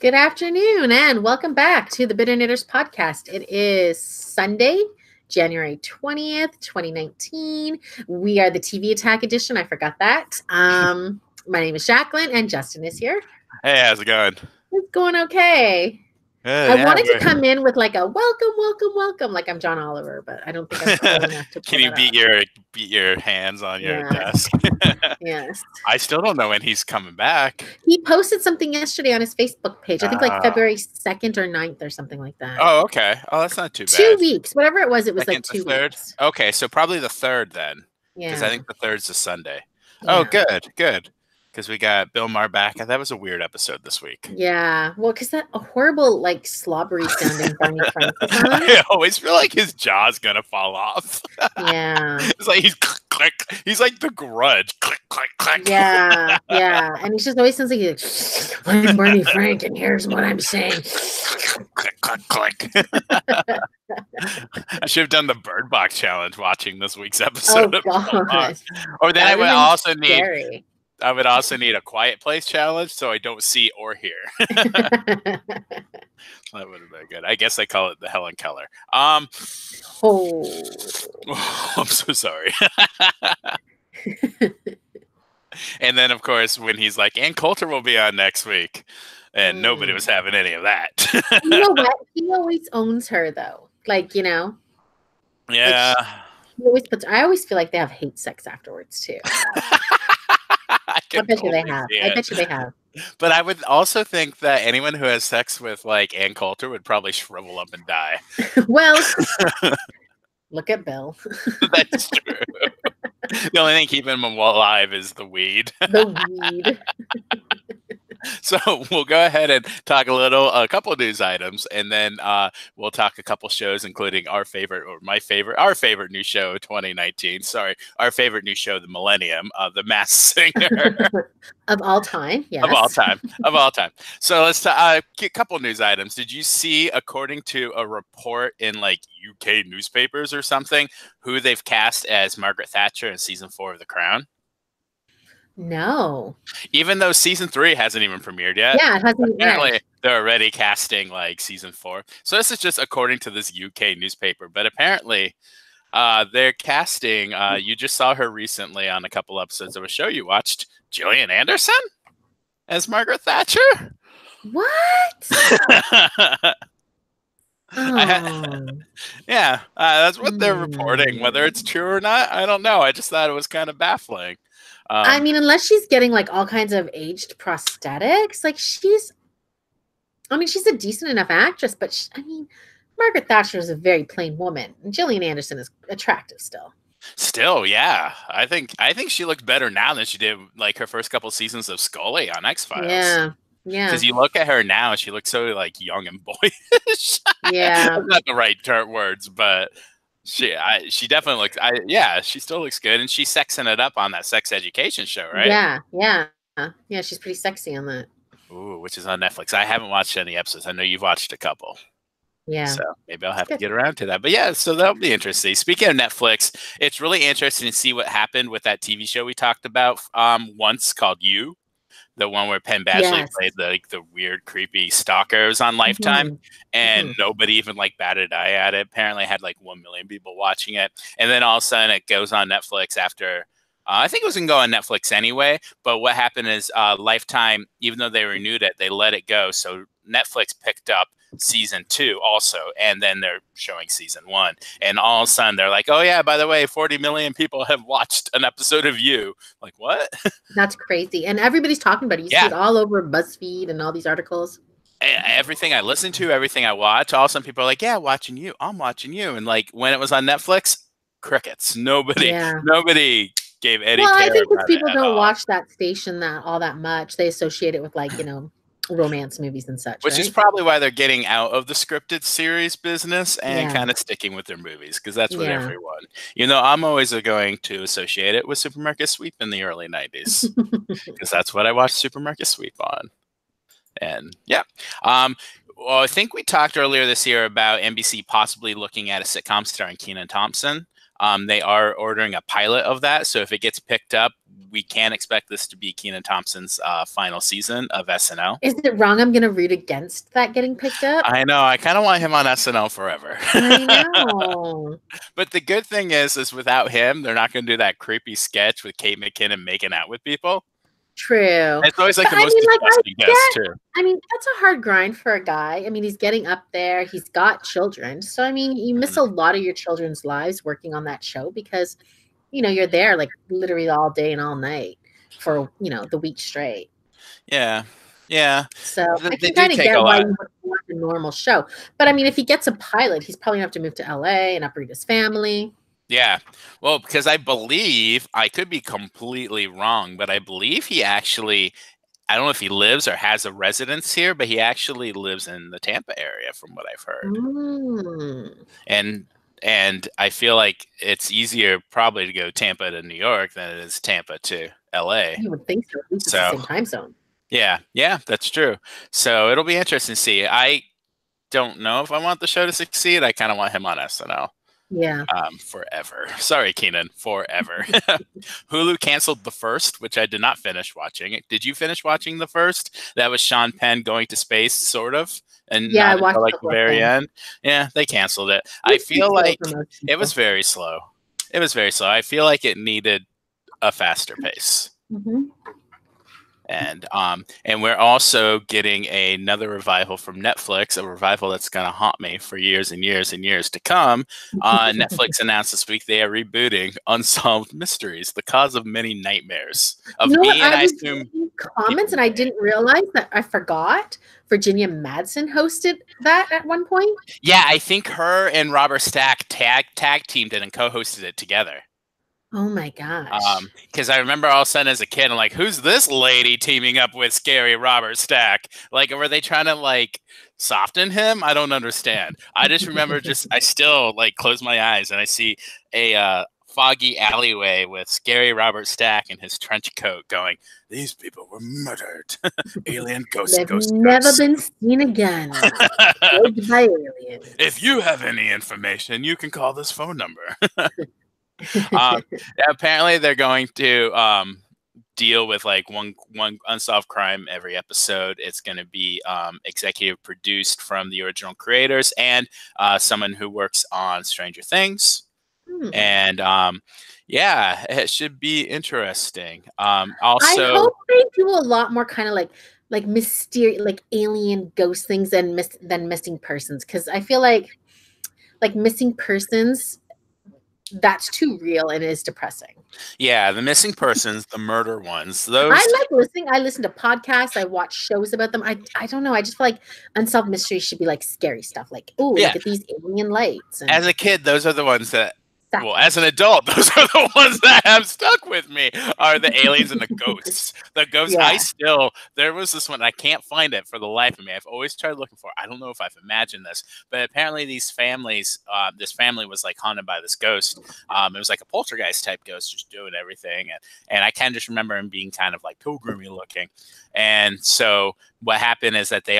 Good afternoon and welcome back to the Bitter Knitters podcast. It is Sunday, January 20th, 2019. We are the TV Attack edition. I forgot that. My name is Jacqualine and Justin is here. Hey, how's it going? It's going okay. Good, I wanted to come in with like a welcome, like I'm John Oliver, but I don't think I'm cool enough to Can you beat your hands on your desk? Yes. I still don't know when he's coming back. He posted something yesterday on his Facebook page. I think like February 2nd or 9th or something like that. Oh, okay. Oh, that's not too bad. 2 weeks, whatever it was like 2 weeks. Okay, so probably the 3rd then. Yeah. Because I think the 3rd's a Sunday. Yeah. Oh, good. Because we got Bill Maher back. That was a weird episode this week. Yeah. Well, because that horrible, like, slobbery sounding Barney Frank is on. I always feel like his jaw's going to fall off. Yeah. It's like he's click. He's like the Grudge. Click, click, click. Yeah. And he just always sounds like he's like, I'm Barney Frank, and here's what I'm saying. Click, click, click. I should have done the Bird Box challenge watching this week's episode. Oh, God. Or then I would also scary. I would also need a Quiet Place challenge so I don't see or hear. That would have been good. I guess they call it the Helen Keller. Oh, I'm so sorry. And then, of course, when he's like, Ann Coulter will be on next week. And nobody was having any of that. You know what? He always owns her, though. Like, you know? Yeah. Like he always puts. I always feel like they have hate sex afterwards, too. I bet you they have. But I would also think that anyone who has sex with like Ann Coulter would probably shrivel up and die. Well, look at Bill. That's true. The only thing keeping him alive is the weed. The weed. So we'll go ahead and talk a couple of news items, and then we'll talk a couple shows, including our favorite new show of 2019. Sorry, our favorite new show, The Millennium, The Masked Singer. Of all time, yes. Of all time. So let's talk a couple news items. Did you see, according to a report in like UK newspapers or something, who they've cast as Margaret Thatcher in season 4 of The Crown? No. Even though season 3 hasn't even premiered yet. Yeah, it hasn't. Apparently, they're already casting like season 4. So this is just according to this UK newspaper. But apparently, they're casting. You just saw her recently on a couple episodes of a show you watched, Gillian Anderson as Margaret Thatcher. What? Yeah, that's what they're reporting. Whether it's true or not, I don't know. I just thought it was kind of baffling. I mean, unless she's getting like all kinds of aged prosthetics, like she's a decent enough actress, but Margaret Thatcher is a very plain woman, and Gillian Anderson is attractive still. Still, yeah. I think she looks better now than she did like her first couple seasons of Scully on X-Files. Yeah. Because you look at her now, and she looks so like young and boyish. Yeah, not the right words, but she definitely looks. She still looks good, and she's sexing it up on that Sex Education show, right? Yeah. She's pretty sexy on that. Ooh, which is on Netflix. I haven't watched any episodes. I know you've watched a couple. Yeah. So maybe I'll have to get around to that. But yeah, so that'll be interesting. Speaking of Netflix, it's really interesting to see what happened with that TV show we talked about once called You. The one where Penn Badgley played the weird, creepy stalker. It was on Lifetime, and nobody even like batted an eye at it. Apparently, it had like 1 million people watching it, and then all of a sudden, it goes on Netflix after. I think it was going to go on Netflix anyway. But what happened is Lifetime, even though they renewed it, they let it go. So Netflix picked up season 2 also, and then they're showing season 1, and all of a sudden they're like, oh yeah, by the way, 40 million people have watched an episode of You. Like, what? That's crazy. And everybody's talking about it. You see it all over BuzzFeed and all these articles. Everything I listen to, everything I watch, all of a sudden people are like, yeah, watching You, I'm watching You. And like when it was on Netflix, crickets. Nobody gave any care. Well, I think because people don't watch that station all that much. They associate it with like, romance movies and such, which is probably why they're getting out of the scripted series business and kind of sticking with their movies, because that's what everyone, I'm always going to associate it with Supermarket Sweep in the early 90s because that's what I watched Supermarket Sweep on. And well, I think we talked earlier this year about NBC possibly looking at a sitcom starring Kenan Thompson. They are ordering a pilot of that, so if it gets picked up, we can expect this to be Kenan Thompson's final season of SNL. Is it wrong I'm going to root against that getting picked up? I know. I kind of want him on SNL forever. I know. But the good thing is without him, they're not going to do that creepy sketch with Kate McKinnon making out with people. True. It's always like the most disgusting guest, too. I mean, that's a hard grind for a guy. I mean, he's getting up there. He's got children. So, I mean, you miss a lot of your children's lives working on that show because, you're there like literally all day and all night for, the week straight. Yeah. Yeah. So I can kind of get why you would want a normal show. But I mean, if he gets a pilot, he's probably going to have to move to LA and uproot his family. Yeah. Well, because I believe, I could be completely wrong, but I believe he actually, I don't know if he lives or has a residence here, but he actually lives in the Tampa area from what I've heard. And I feel like it's easier probably to go Tampa to New York than it is Tampa to LA. You would think so. At least it's the same time zone. Yeah, that's true. So it'll be interesting to see. I don't know if I want the show to succeed. I kind of want him on SNL. Yeah. Forever. Sorry, Kenan. Forever. Hulu canceled The First, which I did not finish watching. Did you finish watching The First? That was Sean Penn going to space, sort of. And yeah, I watched the very end. Yeah, they canceled it. I feel like it was very slow. I feel like it needed a faster pace. And we're also getting another revival from Netflix, a revival that's going to haunt me for years and years and years to come. Netflix announced this week they are rebooting Unsolved Mysteries, the cause of many nightmares. I assume comments, and I didn't realize that. I forgot Virginia Madsen hosted that at one point. Yeah, I think her and Robert Stack tag teamed it and co-hosted it together. Oh my gosh. Because I remember all of a sudden as a kid, I'm like, who's this lady teaming up with scary Robert Stack? Like, were they trying to like soften him? I don't understand. I just remember I still like close my eyes and I see a foggy alleyway with scary Robert Stack in his trench coat going, these people were murdered. Alien ghosts. They've never been seen again. By aliens. If you have any information, you can call this phone number. Apparently they're going to deal with like one unsolved crime every episode. It's going to be executive produced from the original creators and someone who works on Stranger Things. And yeah, it should be interesting. Also, I hope they do a lot more kind of like mysterious, like alien ghost things than missing persons, because I feel like missing persons, that's too real and is depressing. Yeah, the missing persons, the murder ones. Those I like listening. I listen to podcasts. I watch shows about them. I don't know. I just feel like Unsolved Mysteries should be like scary stuff. Like, oh, look at these alien lights. And as a kid, those are the ones that. Well, as an adult, those are the ones that have stuck with me, are the aliens and the ghosts. The ghosts, yeah. There was this one, I can't find it for the life of me. I've always tried looking for it. I don't know if I've imagined this, but apparently these families, this family was like haunted by this ghost. It was like a poltergeist type ghost just doing everything. And I can just remember him being kind of like pilgrimy looking. And so what happened is that they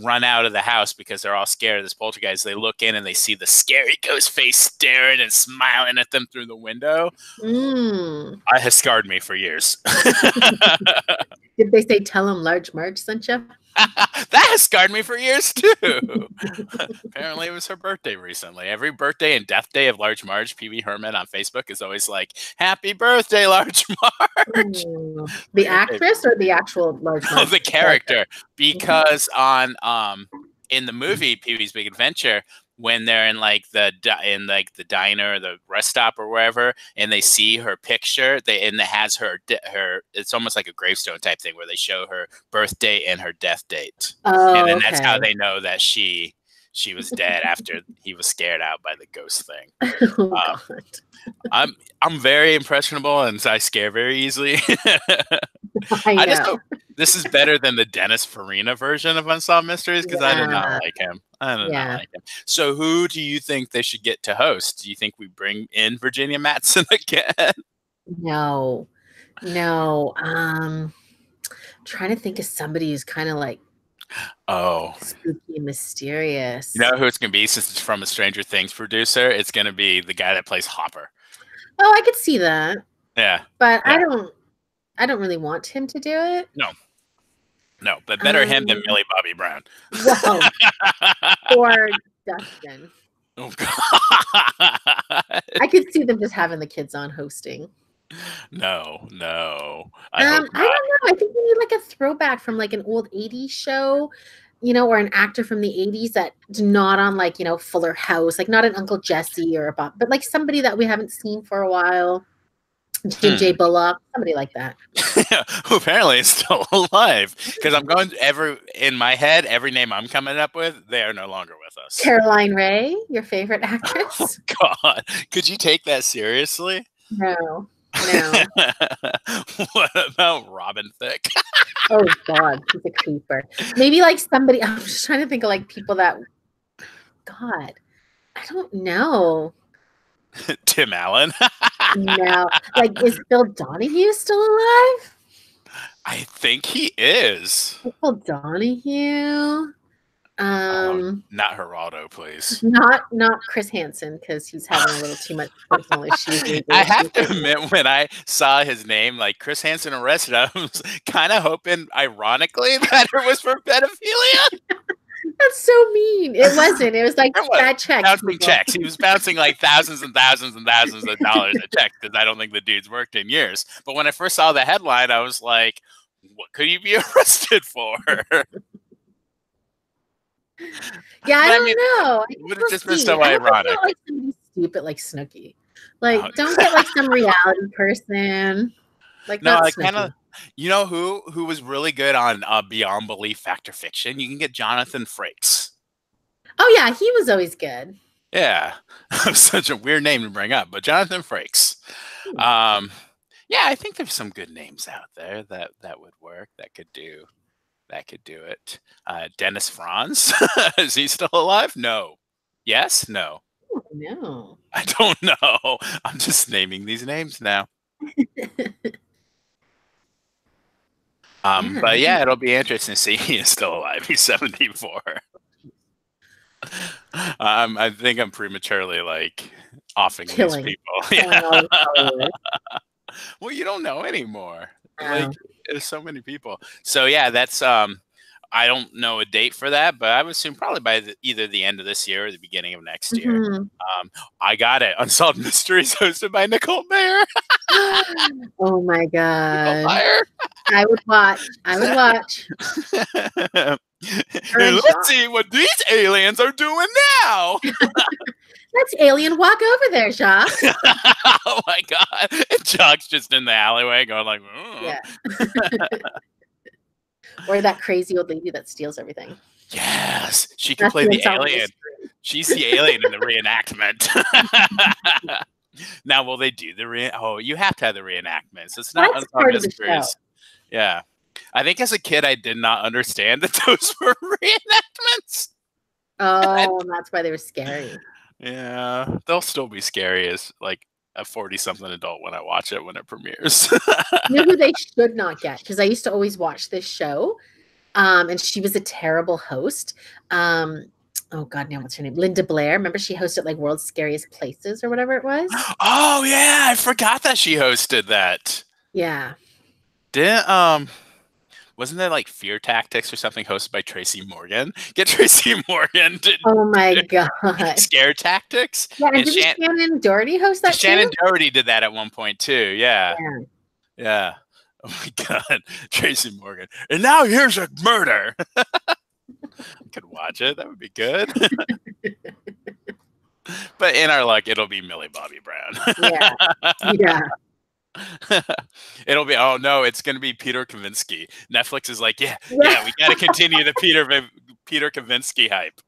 run out of the house because they're all scared of this poltergeist. They look in and they see the scary ghost face staring and smiling at them through the window. It has scarred me for years. Did they say, tell him Large Marge sent you? That has scarred me for years too. Apparently it was her birthday recently. Every birthday and death day of Large Marge, Pee-wee Herman on Facebook is always like, happy birthday, Large Marge. The actress or the actual Large Marge? The character. Because in the movie Pee-wee's Big Adventure, when they're in the diner or the rest stop or wherever, and they see her picture, and it has her, it's almost like a gravestone type thing where they show her birthday and her death date. And then that's how they know that she was dead after he was scared out by the ghost thing. I'm very impressionable and I scare very easily. I just hope this is better than the Dennis Farina version of Unsolved Mysteries, because I do not like him. So who do you think they should get to host? Do you think we bring in Virginia Madsen again? No. Trying to think of somebody who's kind of like, Oh. Spooky and mysterious. You know who it's going to be since it's from a Stranger Things producer? It's going to be the guy that plays Hopper. Oh, I could see that. Yeah. But yeah. I don't really want him to do it. No, but better him than Millie Bobby Brown. Whoa. Or Dustin. Oh, God. I could see them just having the kids on hosting. No. I don't know. I think we need like a throwback from like an old 80s show, or an actor from the 80s that's not on like, Fuller House, like not an Uncle Jesse or a Bob, but like somebody that we haven't seen for a while. Jim J. Bullock, somebody like that. Who apparently is still alive. Because I'm going in my head, every name I'm coming up with, they are no longer with us. Caroline Rhea, your favorite actress? Oh, God. Could you take that seriously? No. What about Robin Thicke? Oh, God. He's a creeper. Maybe like somebody, I'm just trying to think of like people that, God, I don't know. Tim Allen. No. Like, is Phil Donahue still alive? I think he is. Phil Donahue. Not Geraldo, please. Not Chris Hansen, because he's having a little too much personal issues. I have to admit, when I saw his name, like Chris Hansen arrested, I was kind of hoping, ironically, that it was for pedophilia. That's so mean. It wasn't. It was like bad checks. Bouncing checks. He was bouncing like thousands and thousands and thousands of dollars of checks because I don't think the dude's worked in years. But when I first saw the headline, I was like, what could he be arrested for? Yeah, I don't know. It would have just been so ironic. Like somebody stupid like Snooki. Like, don't get like some reality person. Like, no, I kind of. You know who was really good on Beyond Belief Fact or Fiction? You can get Jonathan Frakes. Oh yeah, he was always good. Yeah, such a weird name to bring up, but Jonathan Frakes. Yeah, I think there's some good names out there that would work. That could do it. Dennis Franz, is he still alive? No. Yes. No. No. I don't know. I'm just naming these names now. But yeah, it'll be interesting to see he is still alive. He's 74. I think I'm prematurely like offing these people. Yeah. Well, you don't know anymore. Like, there's so many people. So yeah, that's I don't know a date for that, but I would assume probably by either the end of this year or the beginning of next year. I got it. Unsolved Mysteries, hosted by Nicole Mayer. Oh my God! I would watch. Let's see what these aliens are doing now. Let's alien walk over there, Jacques. Oh my God! And Jacques just in the alleyway going like, yeah. Or that crazy old lady that steals everything. Yes, she can play the alien. She's the alien in the reenactment. Now, will they do the Oh, you have to have the reenactments. It's not Unsolved Mysteries. Yeah. I think as a kid, I did not understand that those were reenactments. Oh, that's why they were scary. Yeah. They'll still be scary as like a 40-something adult when I watch it when it premieres. You know who they should not get? Because I used to always watch this show. And she was a terrible host. Oh God, now what's her name? Linda Blair. Remember she hosted like World's Scariest Places or whatever it was? Oh yeah, I forgot that she hosted that. Yeah. Wasn't there like Fear Tactics or something hosted by Tracy Morgan? Get Tracy Morgan to Oh my God. Scare Tactics. Yeah, and did Shannon Doherty host that Shannon Doherty did that at one point too. Yeah. Oh my God, Tracy Morgan. And now here's a murder. I could watch it. That would be good. But in our luck, it'll be Millie Bobby Brown. Yeah. It'll be, oh no, it's going to be Peter Kavinsky. Netflix is like, yeah, we got to continue the Peter Kavinsky hype.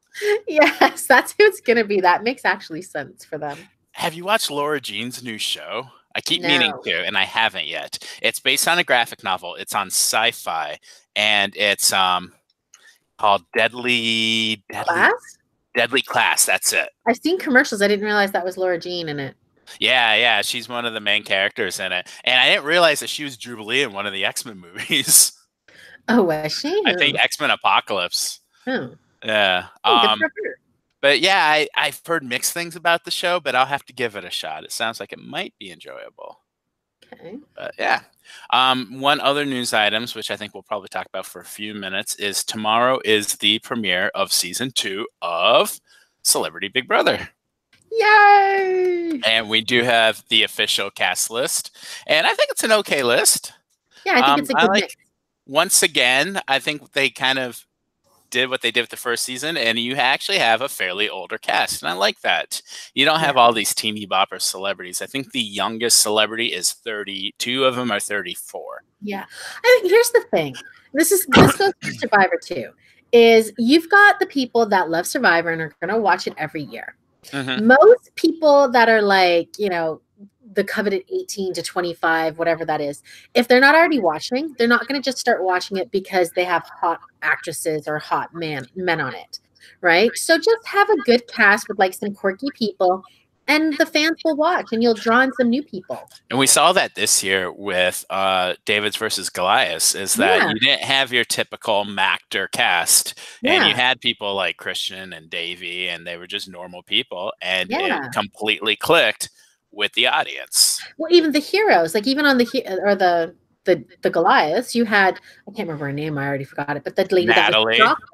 Yes, that's who it's going to be. That makes actually sense for them. Have you watched Laura Jean's new show? I keep meaning to, and I haven't yet. It's based on a graphic novel. It's on Sci-Fi, and it's called Deadly Class. That's it. I've seen commercials. I didn't realize that was Laura Jean in it. Yeah, she's one of the main characters in it, and I didn't realize that she was Jubilee in one of the X-Men movies. Oh, was she? I think X-Men Apocalypse. Oh. Yeah. Oh, good for her. But yeah, I've heard mixed things about the show, but I'll have to give it a shot. It sounds like it might be enjoyable. Okay. But yeah. One other news items, which I think we'll probably talk about for a few minutes, is tomorrow is the premiere of season 2 of Celebrity Big Brother. Yay! And we do have the official cast list. And I think it's an okay list. Yeah, I think it's a good mix. Once again, I think they kind of did what they did with the first season, and you actually have a fairly older cast, and I like that. You don't have all these teeny bopper celebrities. I think the youngest celebrity is 30. 2 of them are 34. Yeah. I mean, here's the thing. This goes to Survivor too, is you've got the people that love Survivor and are going to watch it every year. Mm-hmm. Most people that are like, you know, the coveted 18 to 25, whatever that is, if they're not already watching, they're not going to just start watching it because they have hot actresses or hot men on it, right? So just have a good cast with like some quirky people, and the fans will watch, and you'll draw in some new people. And we saw that this year with Davids versus Goliath, is that you didn't have your typical actor cast, and you had people like Christian and Davey, and they were just normal people, and it completely clicked with the audience. Well, even the heroes, like even on the Goliaths, you had, I can't remember her name, I already forgot it, but the lady Natalie. that was the doctor.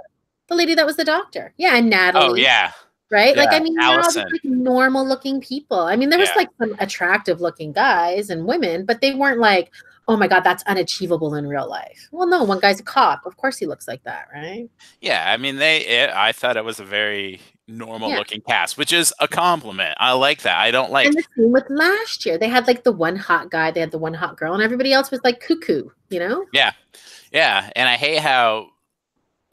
The lady that was the doctor. Yeah, and Natalie. Oh, yeah. Right? Yeah, like, I mean, Allison. like normal looking people. I mean, there was like some attractive looking guys and women, but they weren't like, oh my God, that's unachievable in real life. Well, no, one guy's a cop. Of course he looks like that, right? Yeah, I mean, I thought it was a very normal looking cast, which is a compliment. I like that. I don't like. And the same with last year. They had like the one hot guy, they had the one hot girl, and everybody else was like cuckoo, you know? Yeah. Yeah. And I hate how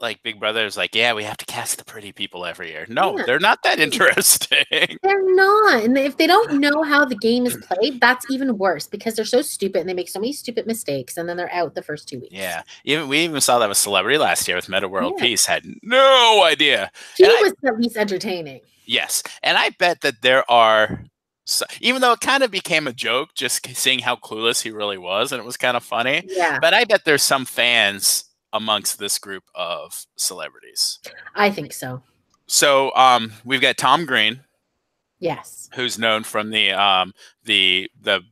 like Big Brother is like, yeah, we have to cast the pretty people every year. No, they're not that interesting. They're not. And if they don't know how the game is played, that's even worse because they're so stupid and they make so many stupid mistakes and then they're out the first 2 weeks. Yeah. We even saw that with Celebrity last year with Meta World Peace. Had no idea. He was at least entertaining. Yes. And I bet that there are, even though it kind of became a joke, just seeing how clueless he really was, and it was kind of funny. Yeah. But I bet there's some fans amongst this group of celebrities. I think so. So we've got Tom Green. Yes. Who's known from the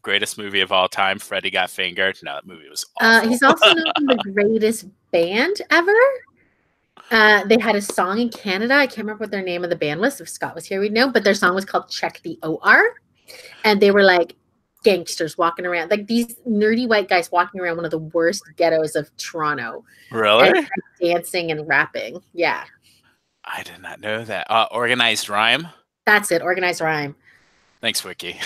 greatest movie of all time, Freddy Got Fingered. No, that movie was awful. He's also known from the greatest band ever. They had a song in Canada. I can't remember what their name of the band was. If Scott was here, we'd know. But their song was called Check the OR. And they were like gangsters walking around, like these nerdy white guys walking around one of the worst ghettos of Toronto. Really? And dancing and rapping. Yeah. I did not know that. Organized Rhyme? That's it. Organized Rhyme. Thanks, Wiki.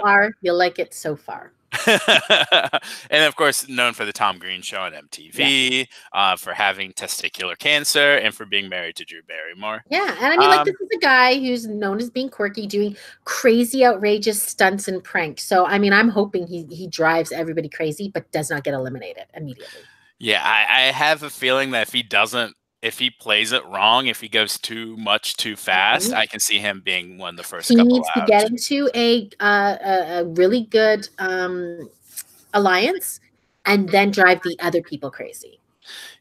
OR, you'll like it so far. And of course, known for the Tom Green Show on MTV, for having testicular cancer, and for being married to Drew Barrymore. Yeah, and I mean, like, this is a guy who's known as being quirky, doing crazy, outrageous stunts and pranks. So, I mean, I'm hoping he drives everybody crazy, but does not get eliminated immediately. Yeah, I have a feeling that if he plays it wrong, if he goes too fast, I can see him being one of the first couple out. He needs to get into a really good alliance and then drive the other people crazy.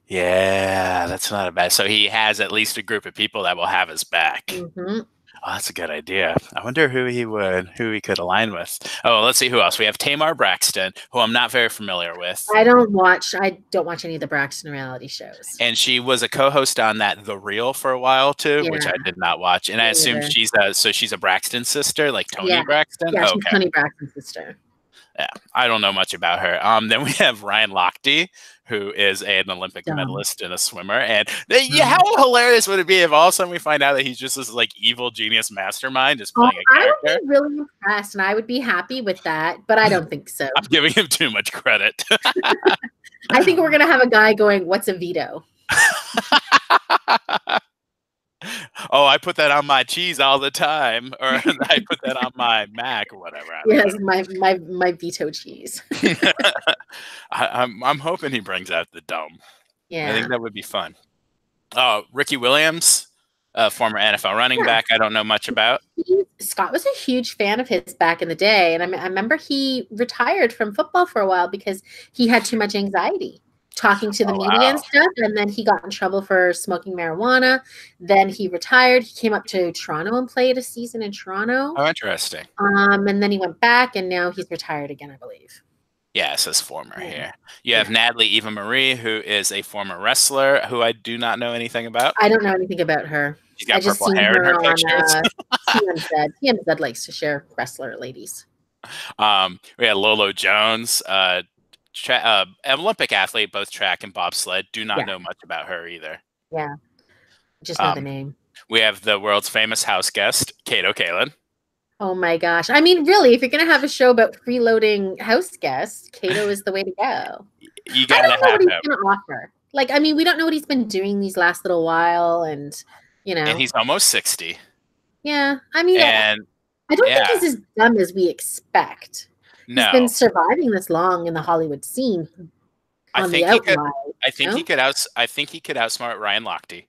Yeah, that's not a bad. So he has at least a group of people that will have his back. Mm-hmm. Oh, that's a good idea. I wonder who he could align with. Oh, let's see who else. We have Tamar Braxton, who I'm not very familiar with. I don't watch any of the Braxton reality shows. And she was a co-host on that The Real for a while too, which I did not watch. And I assume she's a Braxton sister, like Tony Braxton. Yeah, she's Tony Braxton's sister. Yeah, I don't know much about her. Then we have Ryan Lochte, who is an Olympic medalist and a swimmer. And how hilarious would it be if all of a sudden we find out that he's just this like evil genius mastermind just playing a character? I would be really impressed, and I would be happy with that, but I don't think so. I'm giving him too much credit. I think we're gonna have a guy going, "What's a veto?" Oh, I put that on my cheese all the time, or I put that on my Mac or whatever. Yes, my veto cheese. I'm hoping he brings out the dome. Yeah, I think that would be fun. Ricky Williams, former NFL running back. I don't know much about. Scott was a huge fan of his back in the day, and I remember he retired from football for a while because he had too much anxiety. talking to the media wow. and stuff. And then he got in trouble for smoking marijuana. Then he retired. He came up to Toronto and played a season in Toronto. Oh, interesting. And then he went back, and now he's retired again, I believe. Yeah, it says former here. You have Natalie Eva Marie, who is a former wrestler who I do not know anything about. I don't know anything about her. She's got purple hair in her pictures. TMZ. TMZ likes to share wrestler ladies. We had Lolo Jones, Olympic athlete, both track and bobsled. Do not know much about her either. Yeah, just know the name. We have the world's famous house guest, Kato Kaelin. Oh my gosh. I mean, really, if you're going to have a show about freeloading house guests, Kato is the way to go. You got to have what he's going to offer. Like, I mean, we don't know what he's been doing these last little while, and, you know. And he's almost 60. Yeah. I mean, I don't think he's as dumb as we expect. No. He's been surviving this long in the Hollywood scene. I think he could outsmart Ryan Lochte.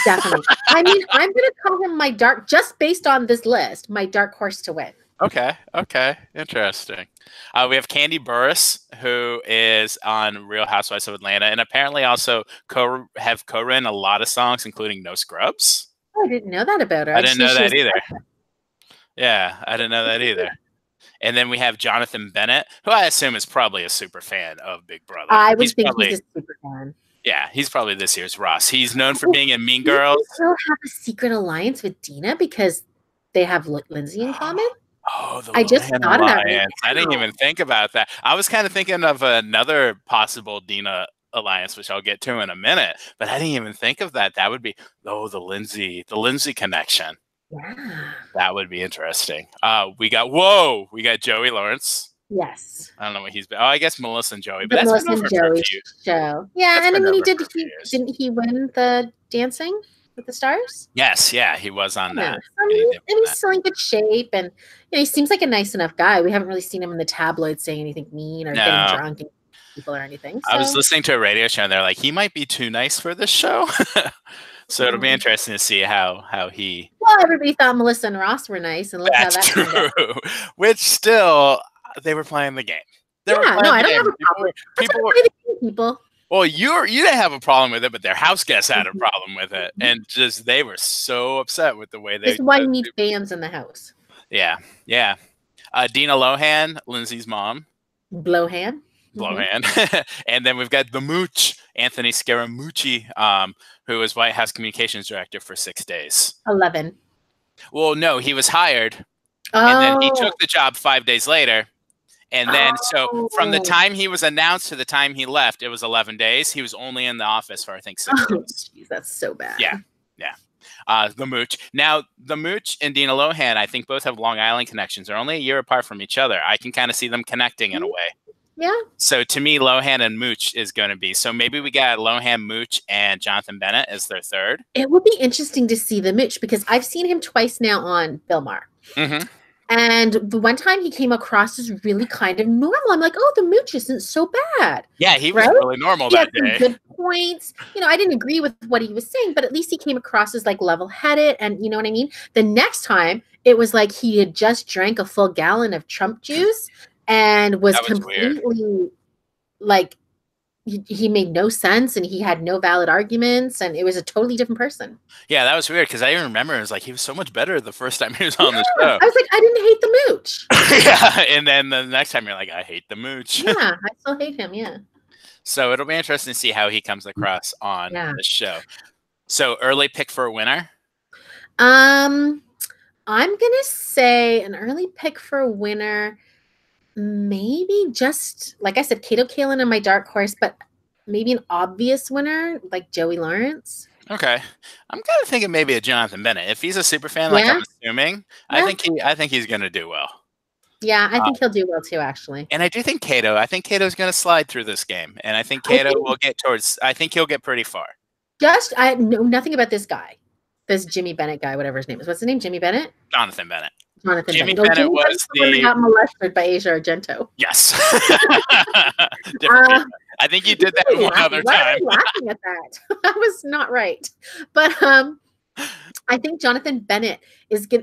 Definitely. I mean, I'm going to call him just based on this list, my dark horse to win. Okay. Interesting. We have Candy Burris, who is on Real Housewives of Atlanta, and apparently also have co-written a lot of songs, including No Scrubs. Oh, I didn't know that about her. I didn't know that either. Yeah, I didn't know that either. And then we have Jonathan Bennett, who I assume is probably a super fan of Big Brother. I would think he's a super fan. Yeah, he's probably this year's Ross. He's known for being in Mean Girls. They still have a secret alliance with Dina because they have Lindsay in common. Oh, I just thought of that. Right I didn't even think about that. I was kind of thinking of another possible Dina alliance, which I'll get to in a minute. But I didn't even think of that. That would be the Lindsay connection. Yeah, that would be interesting. We got Joey Lawrence. Yes. I don't know what he's been. Oh, I guess Melissa and Joey. But Melissa and Joey show. Yeah, and I mean, didn't he win the Dancing with the Stars? Yes, yeah, he was on that. I mean, he's still in good shape, and he seems like a nice enough guy. We haven't really seen him in the tabloids saying anything mean or getting drunk and people or anything. So. I was listening to a radio show, and they're like, he might be too nice for this show. So it'll be interesting to see how he. Well, everybody thought Melissa and Ross were nice, and look how that turned out. Which still, they were playing the game. I don't have a problem. People. Well, you didn't have a problem with it, but their house guests had a problem with it, and just they were so upset with the way they. This is why you need fans in the house. Yeah. Dina Lohan, Lindsay's mom. Blowhand. And then we've got the Mooch, Anthony Scaramucci, who was White House Communications Director for 6 days. 11. Well, no, he was hired, and then he took the job 5 days later. And then, so from the time he was announced to the time he left, it was 11 days. He was only in the office for, I think, 6 days. Geez, that's so bad. Yeah. The Mooch. Now, the Mooch and Dina Lohan, I think both have Long Island connections. They're only a year apart from each other. I can kind of see them connecting in a way. Yeah. So to me, Lohan and Mooch is going to be. So maybe we got Lohan, Mooch, and Jonathan Bennett as their third. It would be interesting to see the Mooch because I've seen him twice now on Bill Maher. Mm-hmm. And the one time he came across as really kind of normal. I'm like, oh, the Mooch isn't so bad. Yeah, he was really normal that day. He had some good points. I didn't agree with what he was saying, but at least he came across as like level-headed. And you know what I mean? The next time, it was like he had just drank a full gallon of Trump juice. And was completely weird. Like he made no sense and he had no valid arguments and it was a totally different person. Yeah, that was weird because I even remember it was like he was so much better the first time he was on the show. I was like, I didn't hate the Mooch. Yeah, and then the next time you're like, I hate the Mooch. Yeah, I still hate him. Yeah. So it'll be interesting to see how he comes across on the show. So early pick for a winner. I'm gonna say an early pick for a winner. Maybe just, like I said, Kato Kaelin and my dark horse, but maybe an obvious winner like Joey Lawrence. Okay. I'm kind of thinking maybe a Jonathan Bennett. If he's a super fan, like I'm assuming, I think he's going to do well. Yeah, I think he'll do well too, actually. And I do think Kato's going to slide through this game. And I think Kato will get I think he'll get pretty far. I know nothing about this guy. This Jimmy Bennett guy, whatever his name is. What's his name? Jimmy Bennett? Jonathan Bennett. Jimmy Bennett was the one that got molested by Asia Argento. Yes. Different I think you did that one other time. Why are you laughing at that? That was not right. But I think Jonathan Bennett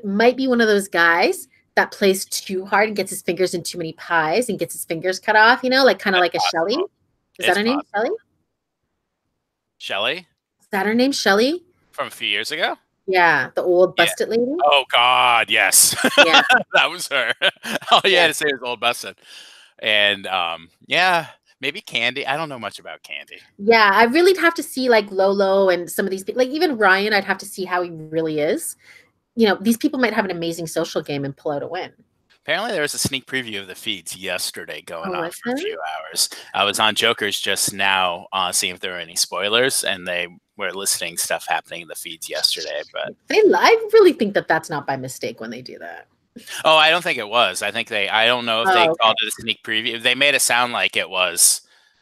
might be one of those guys that plays too hard and gets his fingers in too many pies and gets his fingers cut off, like kind of like a Shelley. Is that her name? Shelley? Shelley? Is that her name, Shelley? From a few years ago? Yeah, the old Yeah. busted lady. Oh God, yes. Yeah. That was her. All you Yeah. had to say was old busted. And yeah, maybe Candy. I don't know much about Candy. Yeah, I really'd have to see like Lolo and some of these people, like even Ryan, I'd have to see how he really is. You know, these people might have an amazing social game and pull out a win. Apparently, there was a sneak preview of the feeds yesterday going Oh, on was for a there? few hours. I was on Jokers just now, seeing if there were any spoilers, and they were listing stuff happening in the feeds yesterday. But I really think that that's not by mistake when they do that. oh, I don't think it was. I think they. I don't know if they Oh, called okay. it a sneak preview. They made it sound like it was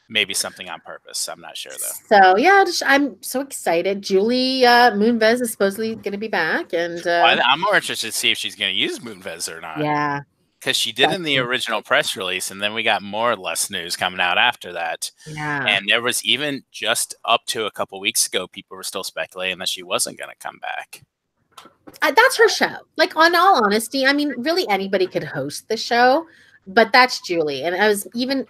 maybe something on purpose. I'm not sure though. So yeah, I'm so excited. Julie Moonves is supposedly going to be back, and I'm more interested to see if she's going to use Moonves or not. yeah, Because she did in the original press release, and then we got more or less news coming out after that. yeah. And there was even just up to a couple weeks ago, people were still speculating that she wasn't going to come back. That's her show. Like, on all honesty, I mean, really anybody could host the show, but that's Julie. And I was even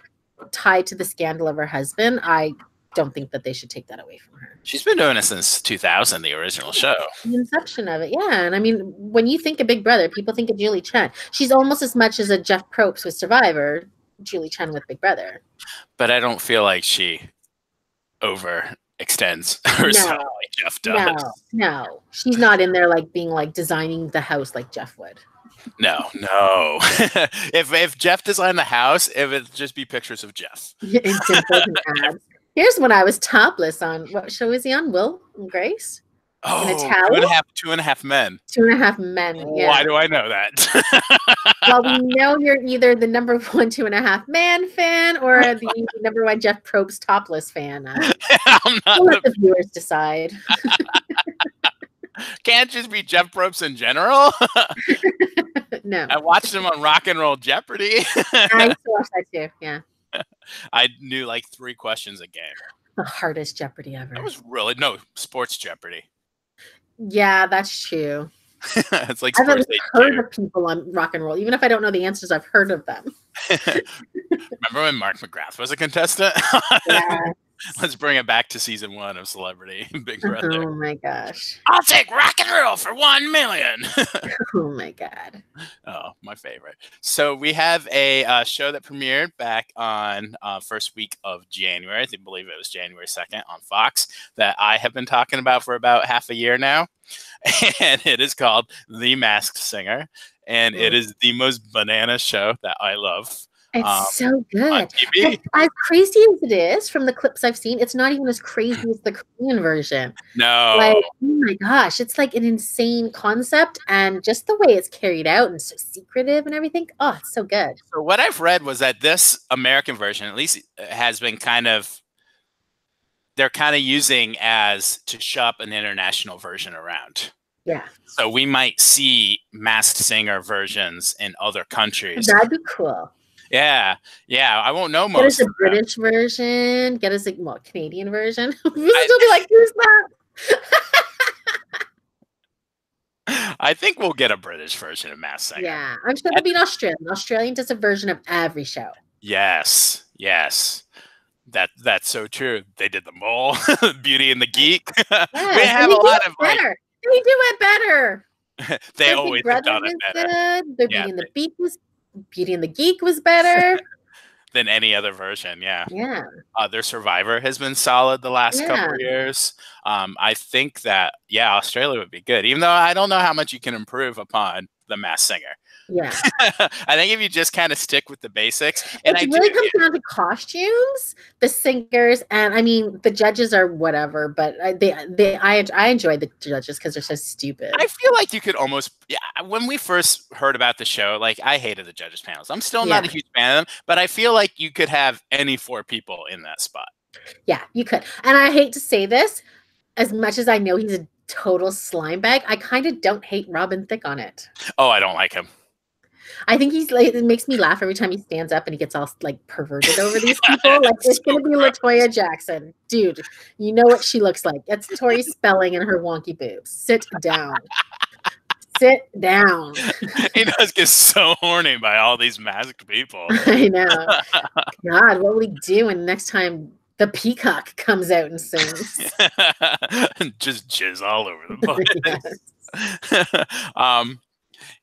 tied to the scandal of her husband. I don't think that they should take that away from her. She's been doing it since 2000, the original show. The inception of it, yeah. And I mean, when you think of Big Brother, people think of Julie Chen. She's almost as much as a Jeff Probst with Survivor, Julie Chen with Big Brother. But I don't feel like she overextends herself like Jeff does. No. She's not in there like being like designing the house like Jeff would. No. If Jeff designed the house, it would just be pictures of Jeff. In dimples and abs. Here's when I was topless on what show was he on? Will and Grace? Oh, in a towel? 2.5 Men. 2.5 Men. Yeah. Why do I know that? Well, we know you're either the number one 2.5 Man fan or the number one Jeff Probst topless fan. I'm not We'll let the viewers decide. Can't just be Jeff Probst in general. No. I watched him on Rock and Roll Jeopardy. I used to watch that too. Yeah. I knew like 3 questions a game. The hardest Jeopardy ever. That was really Sports Jeopardy. Yeah, that's true. It's like I've Sports heard of people on Rock and Roll. Even if I don't know the answers, I've heard of them. Remember when Mark McGrath was a contestant? Yeah. Let's bring it back to season 1 of Celebrity Big Brother. Oh my gosh. I'll take rock and roll for $1 million. Oh my God. Oh, my favorite. So we have a show that premiered back on first week of January. I believe it was January 2nd on Fox that I have been talking about for about half a year now. And it is called The Masked Singer. And it is the most banana show that I love. It's so good. TV. As crazy as it is from the clips I've seen, it's not even as crazy as the Korean version. No. Like, oh my gosh, it's like an insane concept, and just the way it's carried out and so secretive and everything. Oh, it's so good. So what I've read was that this American version, at least, has been they're kind of using as to shop an international version around. Yeah. So we might see Masked Singer versions in other countries. That'd be cool. Yeah. I won't know most. Get us a British version. Get us a Canadian version. We'll still be like, who's that? I think we'll get a British version of Masked Singer. Yeah, I'm sure there'll be an Australian. Australian does a version of every show. Yes. That's so true. They did the Mole, Beauty and the Geek. Yeah, we have a lot of better. They do it better. They always have done it better. Good. Their Beauty and the Geek was better than any other version. Yeah. Their Survivor has been solid the last couple of years. I think that Australia would be good, even though I don't know how much you can improve upon the Masked Singer. Yeah. I think if you just kind of stick with the basics, and it really comes down to costumes, the singers, and I mean the judges are whatever, but I enjoy the judges because they're so stupid. I feel like you could almost when we first heard about the show, like I hated the judges panels. I'm still not a huge fan of them, but I feel like you could have any 4 people in that spot. Yeah, you could. And I hate to say this, as much as I know he's a total slime bag, I kind of don't hate Robin Thicke on it. Oh, I don't like him. I think he's like, it makes me laugh every time he stands up and he gets all like perverted over these people. Like it's gonna be LaToya Jackson. Dude, you know what she looks like. It's Tori Spelling and her wonky boobs. Sit down. Sit down. He does get so horny by all these masked people. I know. God, what will he do when next time the peacock comes out and sings. Just jizz all over the place.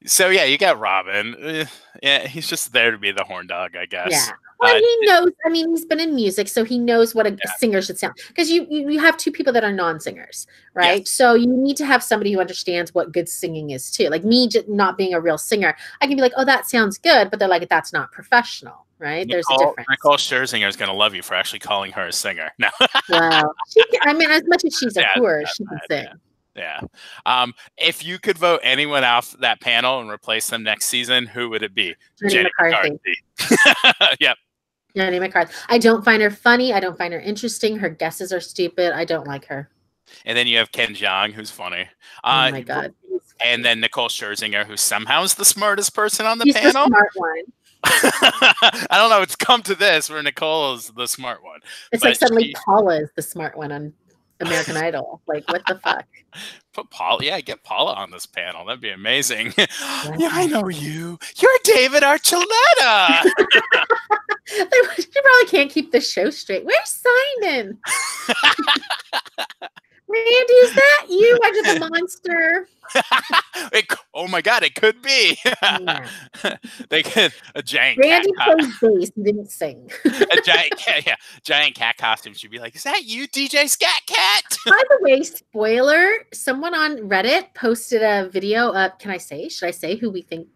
So yeah, you got Robin. Yeah, he's just there to be the horn dog, I guess. Yeah. Well, he knows. I mean, he's been in music, so he knows what a singer should sound. Because you have two people that are non-singers, right? Yes. So you need to have somebody who understands what good singing is too. Like me, just not being a real singer, I can be like, "Oh, that sounds good," but they're like, "That's not professional." Right? There's a difference. Nicole Scherzinger is going to love you for actually calling her a singer. No. Well, I mean, as much as she's a poor, she can sing. Yeah. If you could vote anyone off that panel and replace them next season, who would it be? Jenny McCarthy. Yep. Jenny McCarthy. I don't find her funny. I don't find her interesting. Her guesses are stupid. I don't like her. And then you have Ken Jeong, who's funny. Oh my God. And then Nicole Scherzinger, who somehow is the smartest person on the She's panel. The smart one. I don't know. It's come to this where Nicole is the smart one. It's like suddenly Paula is the smart one on American Idol. Like, what the fuck? Put Paula, get Paula on this panel. That'd be amazing. Yeah, I know you. You're David Archuleta. She probably can't keep the show straight. Where's Simon? Randy, is that you under the monster? Oh my God, it could be. Yeah. They could a giant. Randy plays bass. He didn't sing. A giant cat costume. She'd be like, "Is that you, DJ Scat Cat?" By the way, spoiler: someone on Reddit posted a video of. Should I say who we think?